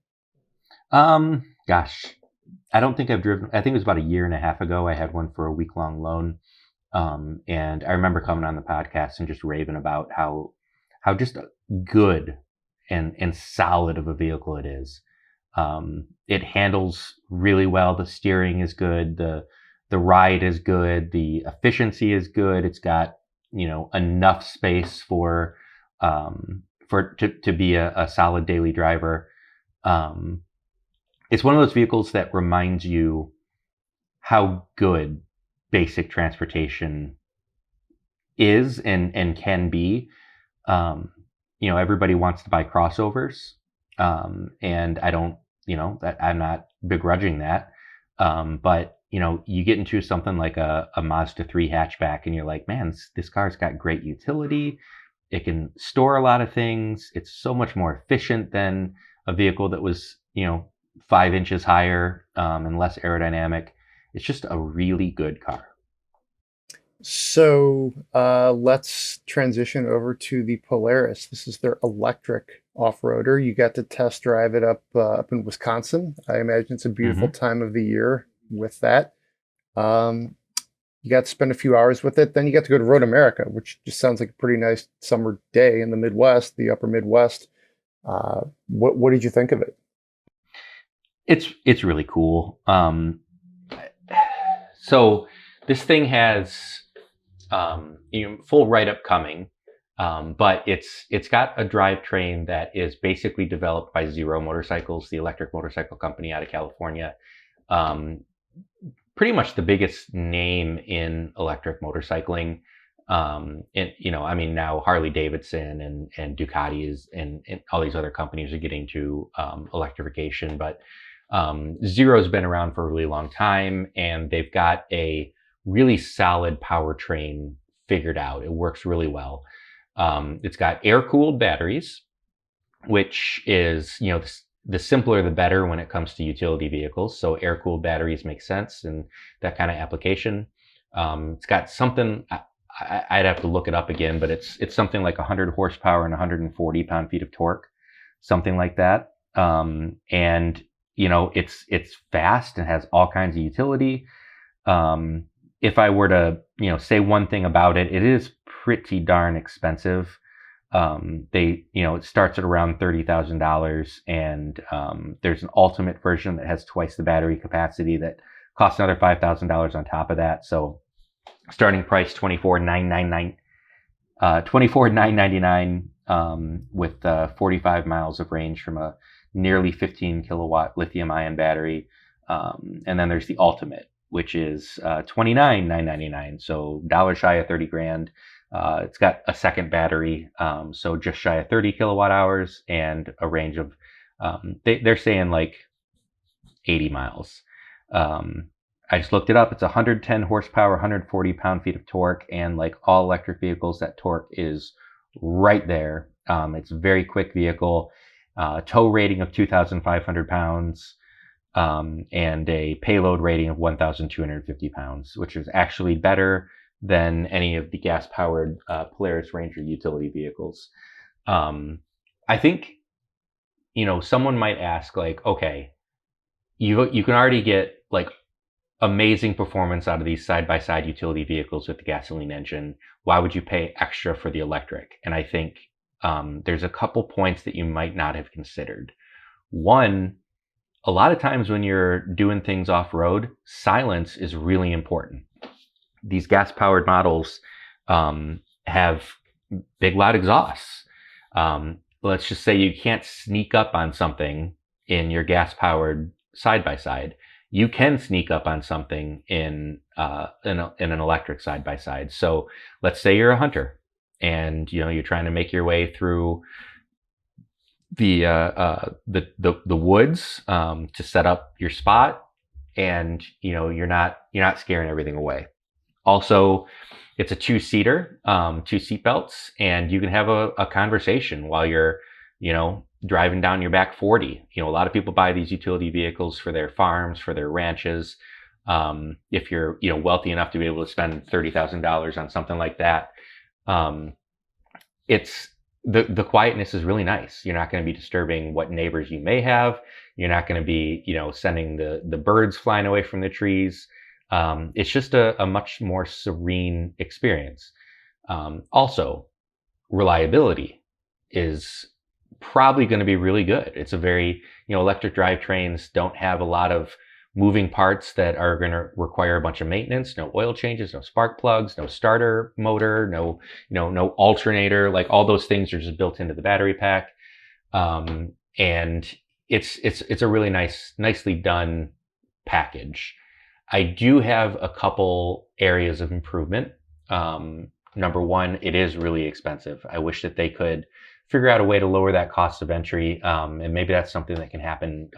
Gosh, I don't think I've driven. I think it was about a year and a half ago. I had one for a week-long loan. And I remember coming on the podcast and just raving about how just good and solid of a vehicle it is. It handles really well. The steering is good. The ride is good. The efficiency is good. It's got, enough space to be a solid daily driver. It's one of those vehicles that reminds you how good basic transportation is and can be. Everybody wants to buy crossovers. And I don't, that I'm not begrudging that. But, you get into something like a Mazda3 hatchback and you're like, man, this car's got great utility. It can store a lot of things. It's so much more efficient than a vehicle that was, 5 inches higher and less aerodynamic. It's just a really good car. So let's transition over to the Polaris. This is their electric off-roader. You got to test drive it up in Wisconsin. I imagine it's a beautiful time of the year with that. You got to spend a few hours with it. Then you got to go to Road America, which just sounds like a pretty nice summer day in the Midwest, the upper Midwest. What did you think of it? It's really cool. So this thing has full write-up coming, but it's got a drivetrain that is basically developed by Zero Motorcycles, the electric motorcycle company out of California. Pretty much the biggest name in electric motorcycling. Now Harley Davidson and Ducatis and all these other companies are getting to electrification, but Zero's been around for a really long time, and they've got a really solid powertrain figured out. It works really well. It's got air-cooled batteries, which is, the simpler the better when it comes to utility vehicles. So air-cooled batteries make sense in that kind of application. It's got something, I'd have to look it up again, but it's something like 100 horsepower and 140 pound-feet of torque, something like that. And it's fast and has all kinds of utility. If I were to, say one thing about it, it is pretty darn expensive. It starts at around $30,000, and there's an ultimate version that has twice the battery capacity that costs another $5,000 on top of that. So starting price $24,999 with 45 miles of range from a nearly 15 kilowatt lithium ion battery. And then there's the ultimate, which is $29,999. So dollar shy of 30 grand. It's got a second battery, so just shy of 30 kilowatt hours and a range of, they're saying like 80 miles. I just looked it up. It's 110 horsepower, 140 pound-feet of torque, and like all electric vehicles, that torque is right there. It's a very quick vehicle, tow rating of 2,500 pounds, and a payload rating of 1,250 pounds, which is actually better than any of the gas-powered Polaris Ranger utility vehicles. I think, someone might ask, like, okay, you can already get like amazing performance out of these side-by-side utility vehicles with the gasoline engine. Why would you pay extra for the electric? And I think there's a couple points that you might not have considered. One, a lot of times when you're doing things off-road, silence is really important. These gas-powered models have big, loud exhausts. Let's just say you can't sneak up on something in your gas-powered side-by-side. You can sneak up on something in an electric side-by-side. So let's say you're a hunter and you're trying to make your way through the woods to set up your spot, and you're not scaring everything away. Also, it's a two-seater, 2 seat belts, and you can have a conversation while you're, driving down your back 40. A lot of people buy these utility vehicles for their farms, for their ranches. If you're, wealthy enough to be able to spend $30,000 on something like that, it's the quietness is really nice. You're not going to be disturbing what neighbors you may have. You're not going to be, sending the birds flying away from the trees. It's just a much more serene experience. Also, reliability is probably going to be really good. It's a very, electric drivetrains don't have a lot of moving parts that are going to require a bunch of maintenance. No oil changes, no spark plugs, no starter motor, no alternator. Like all those things are just built into the battery pack. And it's a really nicely done package. I do have a couple areas of improvement. Number one, it is really expensive. I wish that they could figure out a way to lower that cost of entry. And maybe that's something that can happen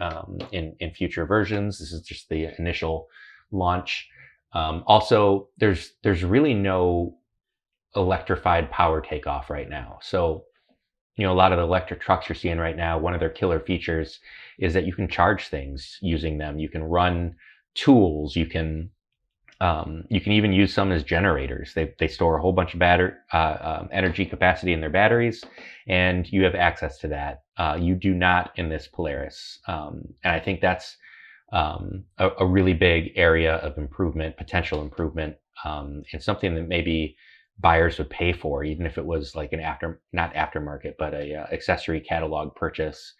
in future versions. This is just the initial launch. Also, there's really no electrified power takeoff right now. So, a lot of the electric trucks you're seeing right now, one of their killer features is that you can charge things using them. You can run tools. You can even use some as generators. They store a whole bunch of energy capacity in their batteries, and you have access to that. You do not in this Polaris, and I think that's a really big area of improvement, potential improvement, and something that maybe buyers would pay for, even if it was like not aftermarket, but a accessory catalog purchase.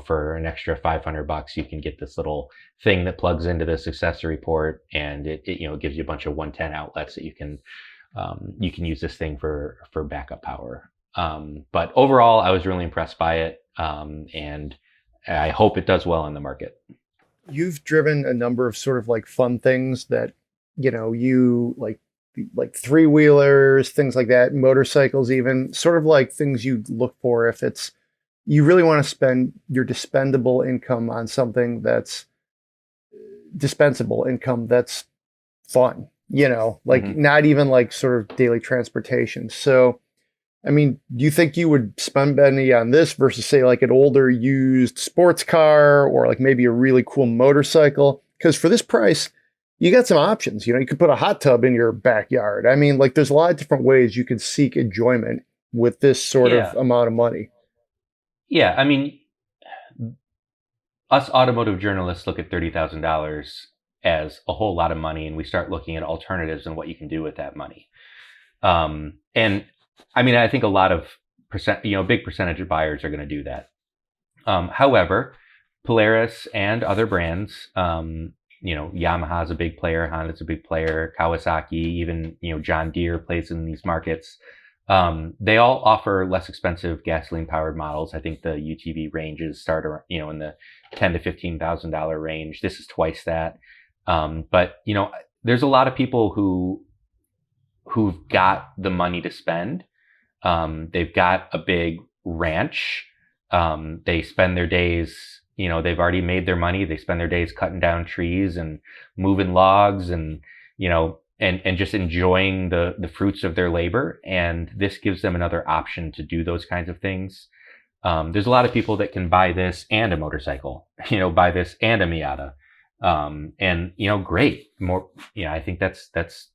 For an extra $500, you can get this little thing that plugs into this accessory port, and it gives you a bunch of 110 outlets that you can use this thing for backup power. But overall, I was really impressed by it, and I hope it does well in the market. You've driven a number of sort of like fun things that you like three-wheelers, things like that, motorcycles, even sort of like things you look for if it's you really want to spend your dispensable income on something that's dispensable income that's fun, not even like sort of daily transportation. So, I mean, do you think you would spend money on this versus say like an older used sports car or like maybe a really cool motorcycle? Because for this price, you got some options. You could put a hot tub in your backyard. I mean, like there's a lot of different ways you could seek enjoyment with this sort of Yeah. amount of money. Yeah. I mean, us automotive journalists look at $30,000 as a whole lot of money, and we start looking at alternatives and what you can do with that money. And I mean, I think a lot of big percentage of buyers are going to do that. However, Polaris and other brands, Yamaha's a big player, Honda's a big player, Kawasaki, even, John Deere plays in these markets. They all offer less expensive gasoline powered models. I think the UTV ranges start around, in the $10,000 to $15,000 range. This is twice that. But there's a lot of people who've got the money to spend. They've got a big ranch. They spend their days, they've already made their money. They spend their days cutting down trees and moving logs and, and just enjoying the fruits of their labor. And this gives them another option to do those kinds of things. There's a lot of people that can buy this and a motorcycle, buy this and a Miata. And, great. More, I think that's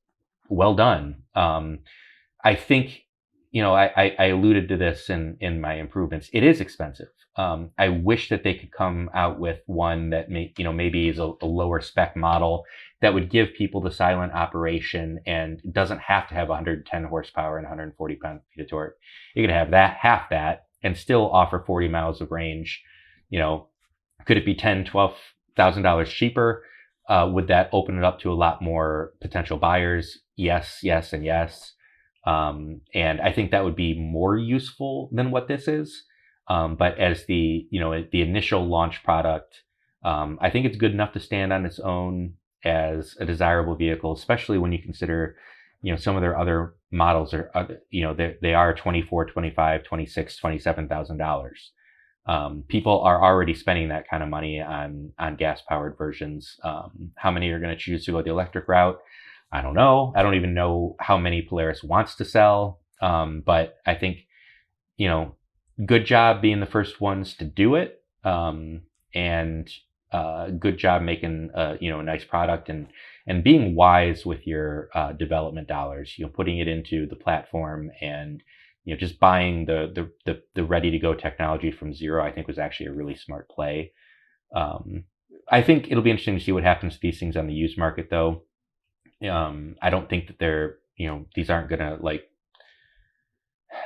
well done. I think, I alluded to this in my improvements. It is expensive. I wish that they could come out with one that maybe is a lower spec model that would give people the silent operation and doesn't have to have 110 horsepower and 140 pound-feet of torque. You could have half that, and still offer 40 miles of range. Could it be $10,000, $12,000 cheaper? Would that open it up to a lot more potential buyers? Yes, yes, and yes. And I think that would be more useful than what this is. But as the initial launch product, I think it's good enough to stand on its own as a desirable vehicle, especially when you consider, some of their other models are, they are $24,000, $25,000, $26,000, $27,000. People are already spending that kind of money on gas powered versions. How many are going to choose to go the electric route? I don't know. I don't even know how many Polaris wants to sell. But I think, good job being the first ones to do it. And good job making, a nice product and being wise with your development dollars, putting it into the platform and, just buying the ready to go technology from zero, I think was actually a really smart play. I think it'll be interesting to see what happens to these things on the used market though. I don't think that they're, these aren't going to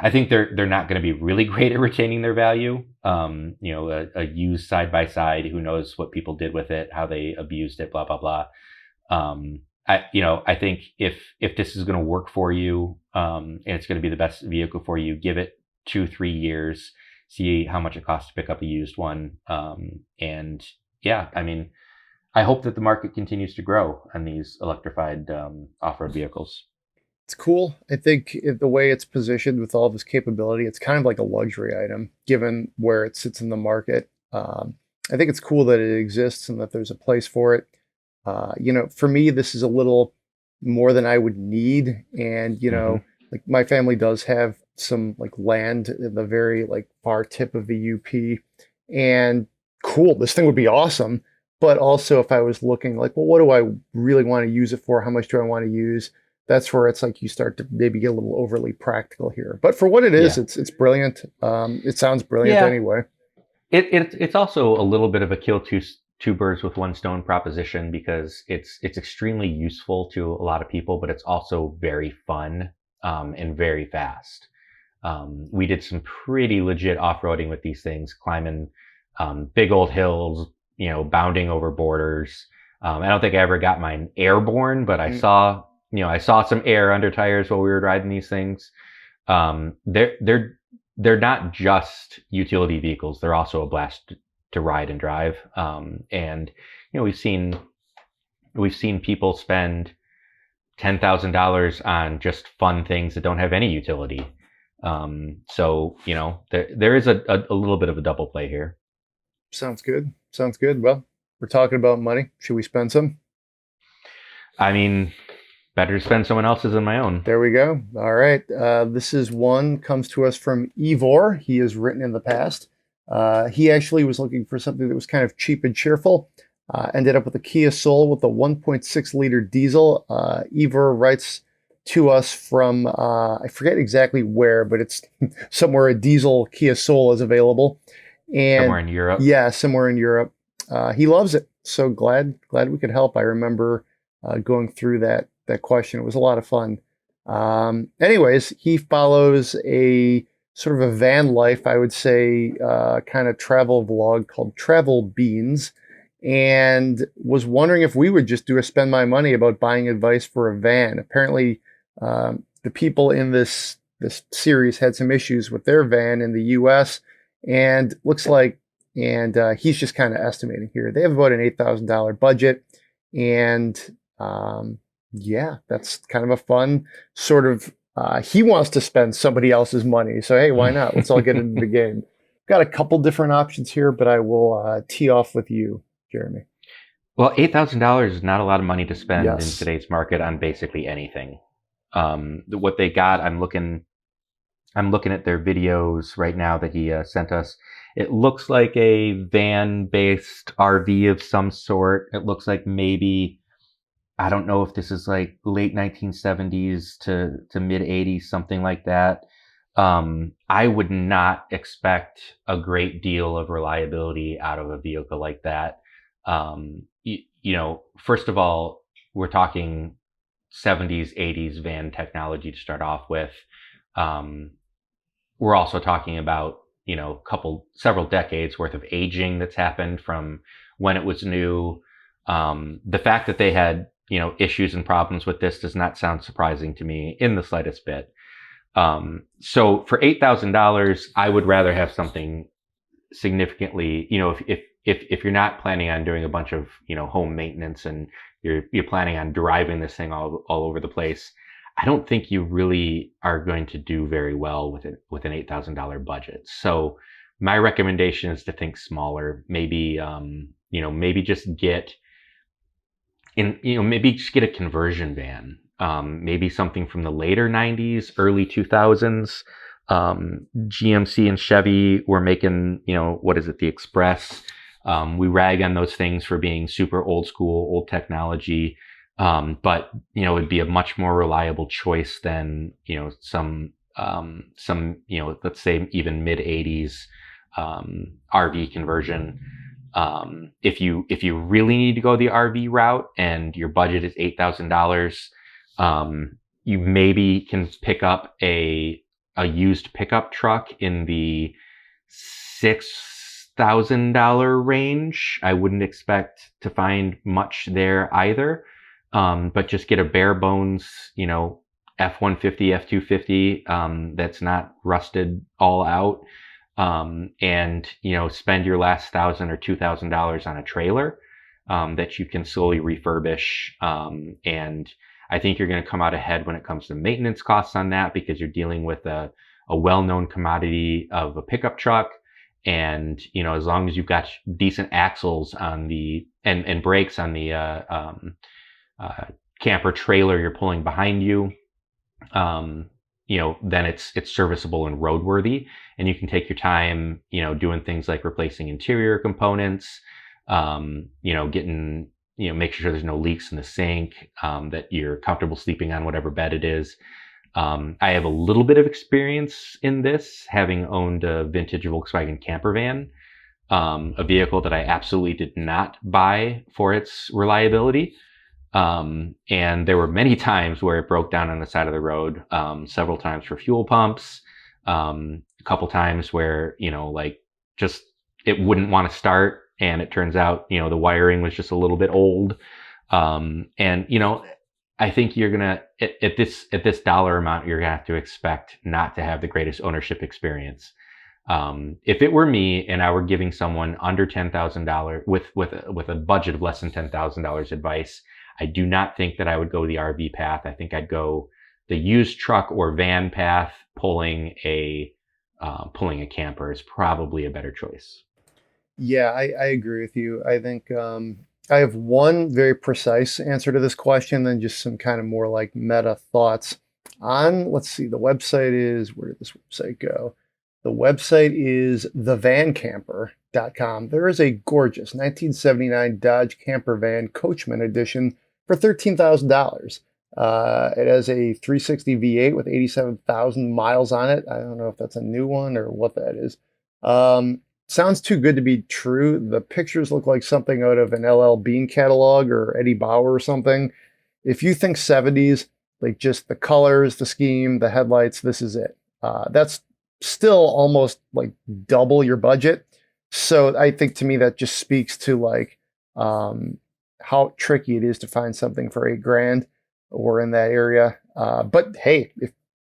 I think they're not going to be really great at retaining their value. A used side by side, who knows what people did with it, how they abused it, blah, blah, blah. I think if this is going to work for you, and it's going to be the best vehicle for you, give it 2-3 years, see how much it costs to pick up a used one. And yeah, I mean, I hope that the market continues to grow on these electrified off-road vehicles. It's cool. I think the way it's positioned with all this capability, it's kind of like a luxury item, given where it sits in the market. I think it's cool that it exists and that there's a place for it. For me, this is a little more than I would need. And, like my family does have some land in the very far tip of the UP, and cool, this thing would be awesome. But also if I was looking well, what do I really want to use it for? How much do I want to use? That's where it's you start to maybe get a little overly practical here. But for what it is, it's brilliant. It sounds brilliant anyway. It's also a little bit of a kill two birds with one stone proposition, because it's extremely useful to a lot of people, but it's also very fun and very fast. We did some pretty legit off-roading with these things, climbing big old hills, bounding over borders. I don't think I ever got mine airborne, but I saw some air under tires while we were riding these things. They're not just utility vehicles. They're also a blast to ride and drive. And we've seen people spend $10,000 on just fun things that don't have any utility. So there is a little bit of a double play here. Sounds good. Well, we're talking about money. Should we spend some? I mean, better to spend someone else's than my own. There we go. All right. This is one comes to us from Ivor. He has written in the past. He actually was looking for something that was kind of cheap and cheerful. Ended up with a Kia Soul with a 1.6 liter diesel. Eva writes to us from, I forget exactly where, but it's somewhere a diesel Kia Soul is available. And somewhere in Europe. Yeah, somewhere in Europe. He loves it. So glad we could help. I remember going through that question. It was a lot of fun. Anyways, he follows a sort of a van life, I would say, kind of travel vlog called Travel Beans, and was wondering if we would just do a spend my money about buying advice for a van. Apparently, the people in this series had some issues with their van in the U.S. and looks like, and he's just kind of estimating here, they have about an $8,000 budget, and yeah, that's kind of a fun sort of. He wants to spend somebody else's money, so hey, why not? Let's all get into the game. Got a couple different options here, but I will tee off with you, Jeremy. Well, $8,000 is not a lot of money to spend Yes. in today's market on basically anything. What they got, I'm looking at their videos right now that he sent us. It looks like a van-based RV of some sort. It looks like maybe, I don't know if this is like late 1970s to mid 80s, something like that. I would not expect a great deal of reliability out of a vehicle like that. First of all, we're talking 70s, 80s van technology to start off with. We're also talking about, several decades worth of aging that's happened from when it was new. The fact that they had, issues and problems with this does not sound surprising to me in the slightest bit. So for $8,000, I would rather have something significantly, if you're not planning on doing a bunch of, home maintenance and you're planning on driving this thing all over the place, I don't think you really are going to do very well with an $8,000 budget. So my recommendation is to think smaller. Maybe, maybe just get a conversion van. Maybe something from the later 90s, early 2000s. GMC and Chevy were making, the Express. We rag on those things for being super old school, old technology. But, it'd be a much more reliable choice than, some, let's say even mid 80s, RV conversion. If you really need to go the RV route and your budget is $8,000, you maybe can pick up a used pickup truck in the $6,000 range. I wouldn't expect to find much there either. But just get a bare bones, F-150, F-250, that's not rusted all out. And spend your last $1,000 or $2,000 on a trailer, that you can slowly refurbish. And I think you're going to come out ahead when it comes to maintenance costs on that, because you're dealing with a well-known commodity of a pickup truck. And, as long as you've got decent axles on and brakes on the, camper trailer you're pulling behind you, then it's serviceable and roadworthy, and you can take your time, doing things like replacing interior components, getting, making sure there's no leaks in the sink, that you're comfortable sleeping on whatever bed it is. I have a little bit of experience in this, having owned a vintage Volkswagen camper van, a vehicle that I absolutely did not buy for its reliability. And there were many times where it broke down on the side of the road, several times for fuel pumps, a couple times where, it wouldn't want to start. And it turns out, the wiring was just a little bit old. I think you're going to, at this dollar amount, you're going to have to expect not to have the greatest ownership experience. If it were me and I were giving someone under $10,000 with a budget of less than $10,000 advice, I do not think that I would go the RV path. I think I'd go the used truck or van path. Pulling a camper is probably a better choice. Yeah, I agree with you. I think I have one very precise answer to this question, then just some kind of more like meta thoughts on, let's see, the website is, where did this website go? The website is The Van Camper. Autoblog.com, there is a gorgeous 1979 Dodge Camper Van Coachman Edition for $13,000. It has a 360 V8 with 87,000 miles on it. I don't know if that's a new one or what that is. Sounds too good to be true. The pictures look like something out of an LL Bean catalog or Eddie Bauer or something. If you think 70s, like just the colors, the scheme, the headlights, this is it. That's still almost like double your budget. So I think to me that just speaks to like how tricky it is to find something for $8,000 or in that area. But hey,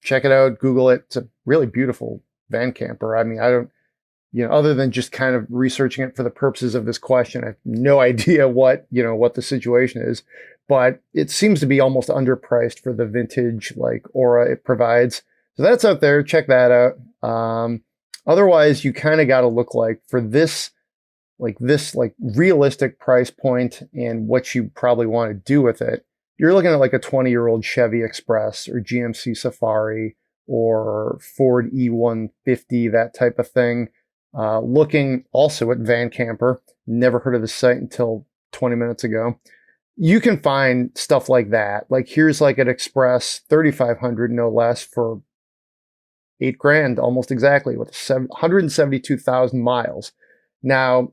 check it out, Google it. It's a really beautiful van camper. I mean, I don't, other than just kind of researching it for the purposes of this question, I have no idea what the situation is, but it seems to be almost underpriced for the vintage like aura it provides. So that's out there. Check that out. Otherwise, you kind of got to look like for this realistic price point and what you probably want to do with it. You're looking at like a 20-year-old Chevy Express or GMC Safari or Ford E150, that type of thing. Looking also at Van Camper. Never heard of this site until 20 minutes ago. You can find stuff like that. Like here's like an Express 3500, no less, for $8,000, almost exactly, with 172,000 miles. Now,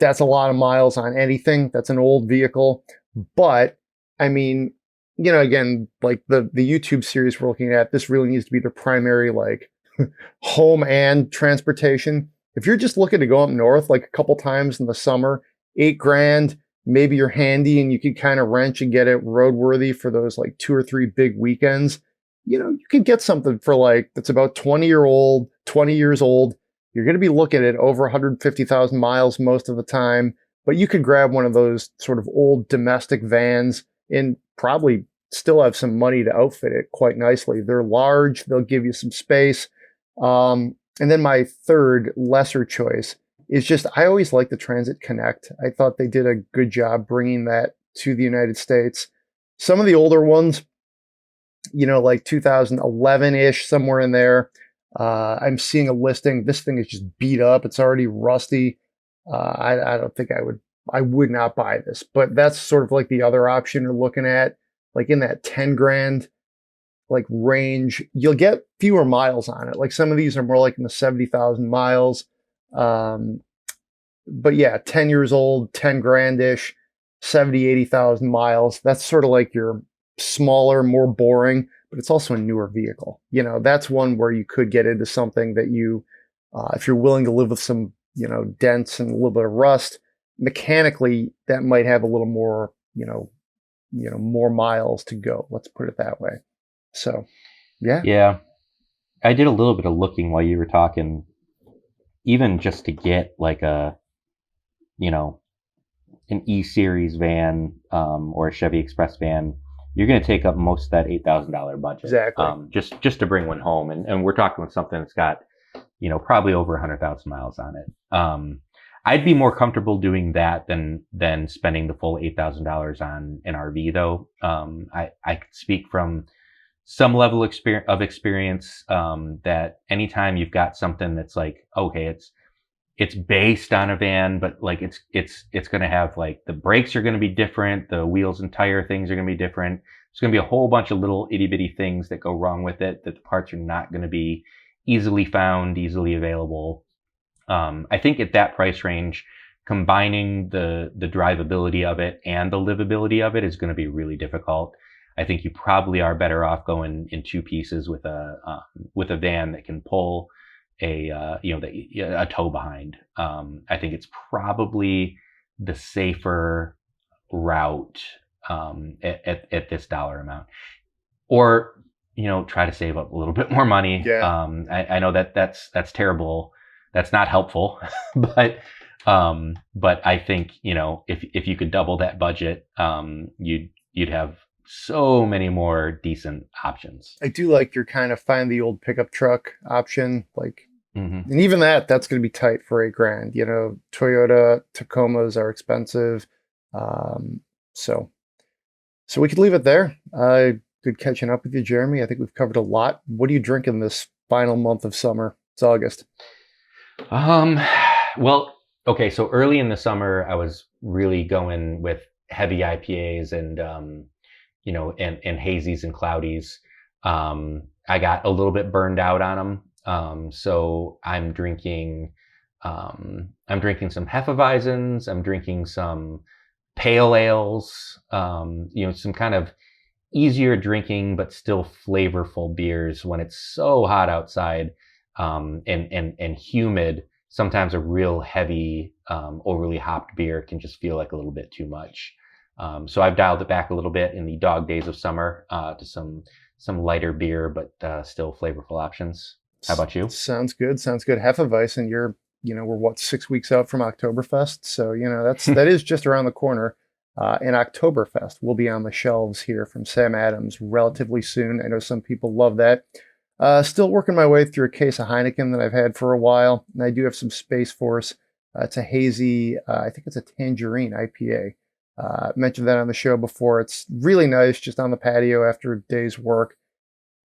that's a lot of miles on anything. That's an old vehicle. But I mean, again, like the YouTube series we're looking at, this really needs to be the primary like home and transportation. If you're just looking to go up north like a couple times in the summer, $8,000, maybe you're handy and you can kind of wrench and get it roadworthy for those like 2 or 3 big weekends. You can get something for like that's about 20 years old. You're going to be looking at over 150,000 miles most of the time, but you could grab one of those sort of old domestic vans and probably still have some money to outfit it quite nicely. They're large. They'll give you some space. And then my third lesser choice is just, I always like the Transit Connect. I thought they did a good job bringing that to the United States. Some of the older ones, like 2011-ish, somewhere in there. I'm seeing a listing. This thing is just beat up. It's already rusty. I don't think I would not buy this, but that's sort of like the other option you're looking at, like in that $10,000 like range. You'll get fewer miles on it. Like some of these are more like in the 70,000 miles. But yeah, 10 years old, $10,000-ish, 80,000 miles. That's sort of like your smaller, more boring, but it's also a newer vehicle. That's one where you could get into something that if you're willing to live with some, dents and a little bit of rust, mechanically, that might have a little more, more miles to go. Let's put it that way. So, yeah. Yeah. I did a little bit of looking while you were talking, even just to get like an E-Series van, or a Chevy Express van. You're going to take up most of that $8,000 budget. Exactly. Just to bring one home. And we're talking with something that's got, probably over 100,000 miles on it. I'd be more comfortable doing that than spending the full $8,000 on an RV though. I could speak from some level of experience, that anytime you've got something that's like, okay, it's based on a van, but like it's going to have like the brakes are going to be different. The wheels and tire things are going to be different. There's going to be a whole bunch of little itty bitty things that go wrong with it, that the parts are not going to be easily found, easily available. I think at that price range, combining the drivability of it and the livability of it is going to be really difficult. I think you probably are better off going in 2 pieces with a van that can pull a tow behind. I think it's probably the safer route at this dollar amount, or try to save up a little bit more money. Yeah. I know that's terrible. That's not helpful, but I think if you could double that budget, you'd have so many more decent options. I do like your kind of find the old pickup truck option, like, Mm-hmm. and even that's going to be tight for $8,000. Toyota Tacomas are expensive, so we could leave it there. Good catching up with you, Jeremy. I think we've covered a lot. What are you drinking this final month of summer? It's August. Well, Okay, so early in the summer, I was really going with heavy IPAs and and hazies and cloudies. I got a little bit burned out on them, so I'm drinking some Hefeweizens. I'm drinking some pale ales. Some kind of easier drinking but still flavorful beers when it's so hot outside and humid. Sometimes a real heavy, overly hopped beer can just feel like a little bit too much. So I've dialed it back a little bit in the dog days of summer to some lighter beer, but still flavorful options. How about you? Sounds good. Sounds good. Hefeweizen, we're 6 weeks out from Oktoberfest. So, that is just around the corner. And Oktoberfest will be on the shelves here from Sam Adams relatively soon. I know some people love that. Still working my way through a case of Heineken that I've had for a while. And I do have some Space Force. It's a hazy, I think it's a tangerine IPA. Mentioned that on the show before. It's really nice just on the patio after a day's work.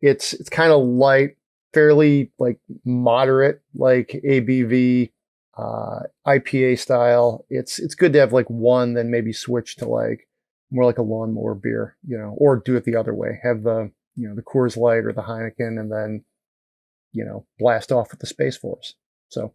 It's kind of light, fairly like moderate, like ABV IPA style. It's good to have like one, then maybe switch to like more like a lawnmower beer, or do it the other way. Have the Coors Light or the Heineken, and then, blast off with the Space Force. So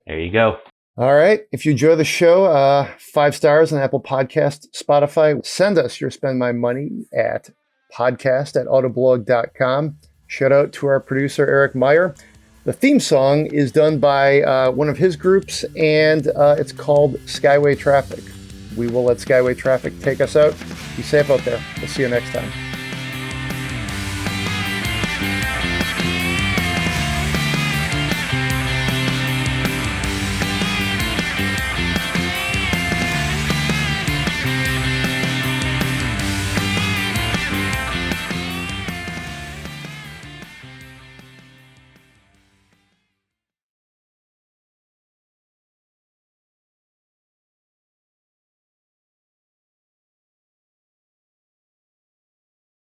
there you go. All right. If you enjoy the show, 5 stars on Apple Podcast, Spotify. Send us your Spend My Money at podcast@autoblog.com. Shout out to our producer, Eric Meyer. The theme song is done by one of his groups, and it's called Skyway Traffic. We will let Skyway Traffic take us out. Be safe out there. We'll see you next time.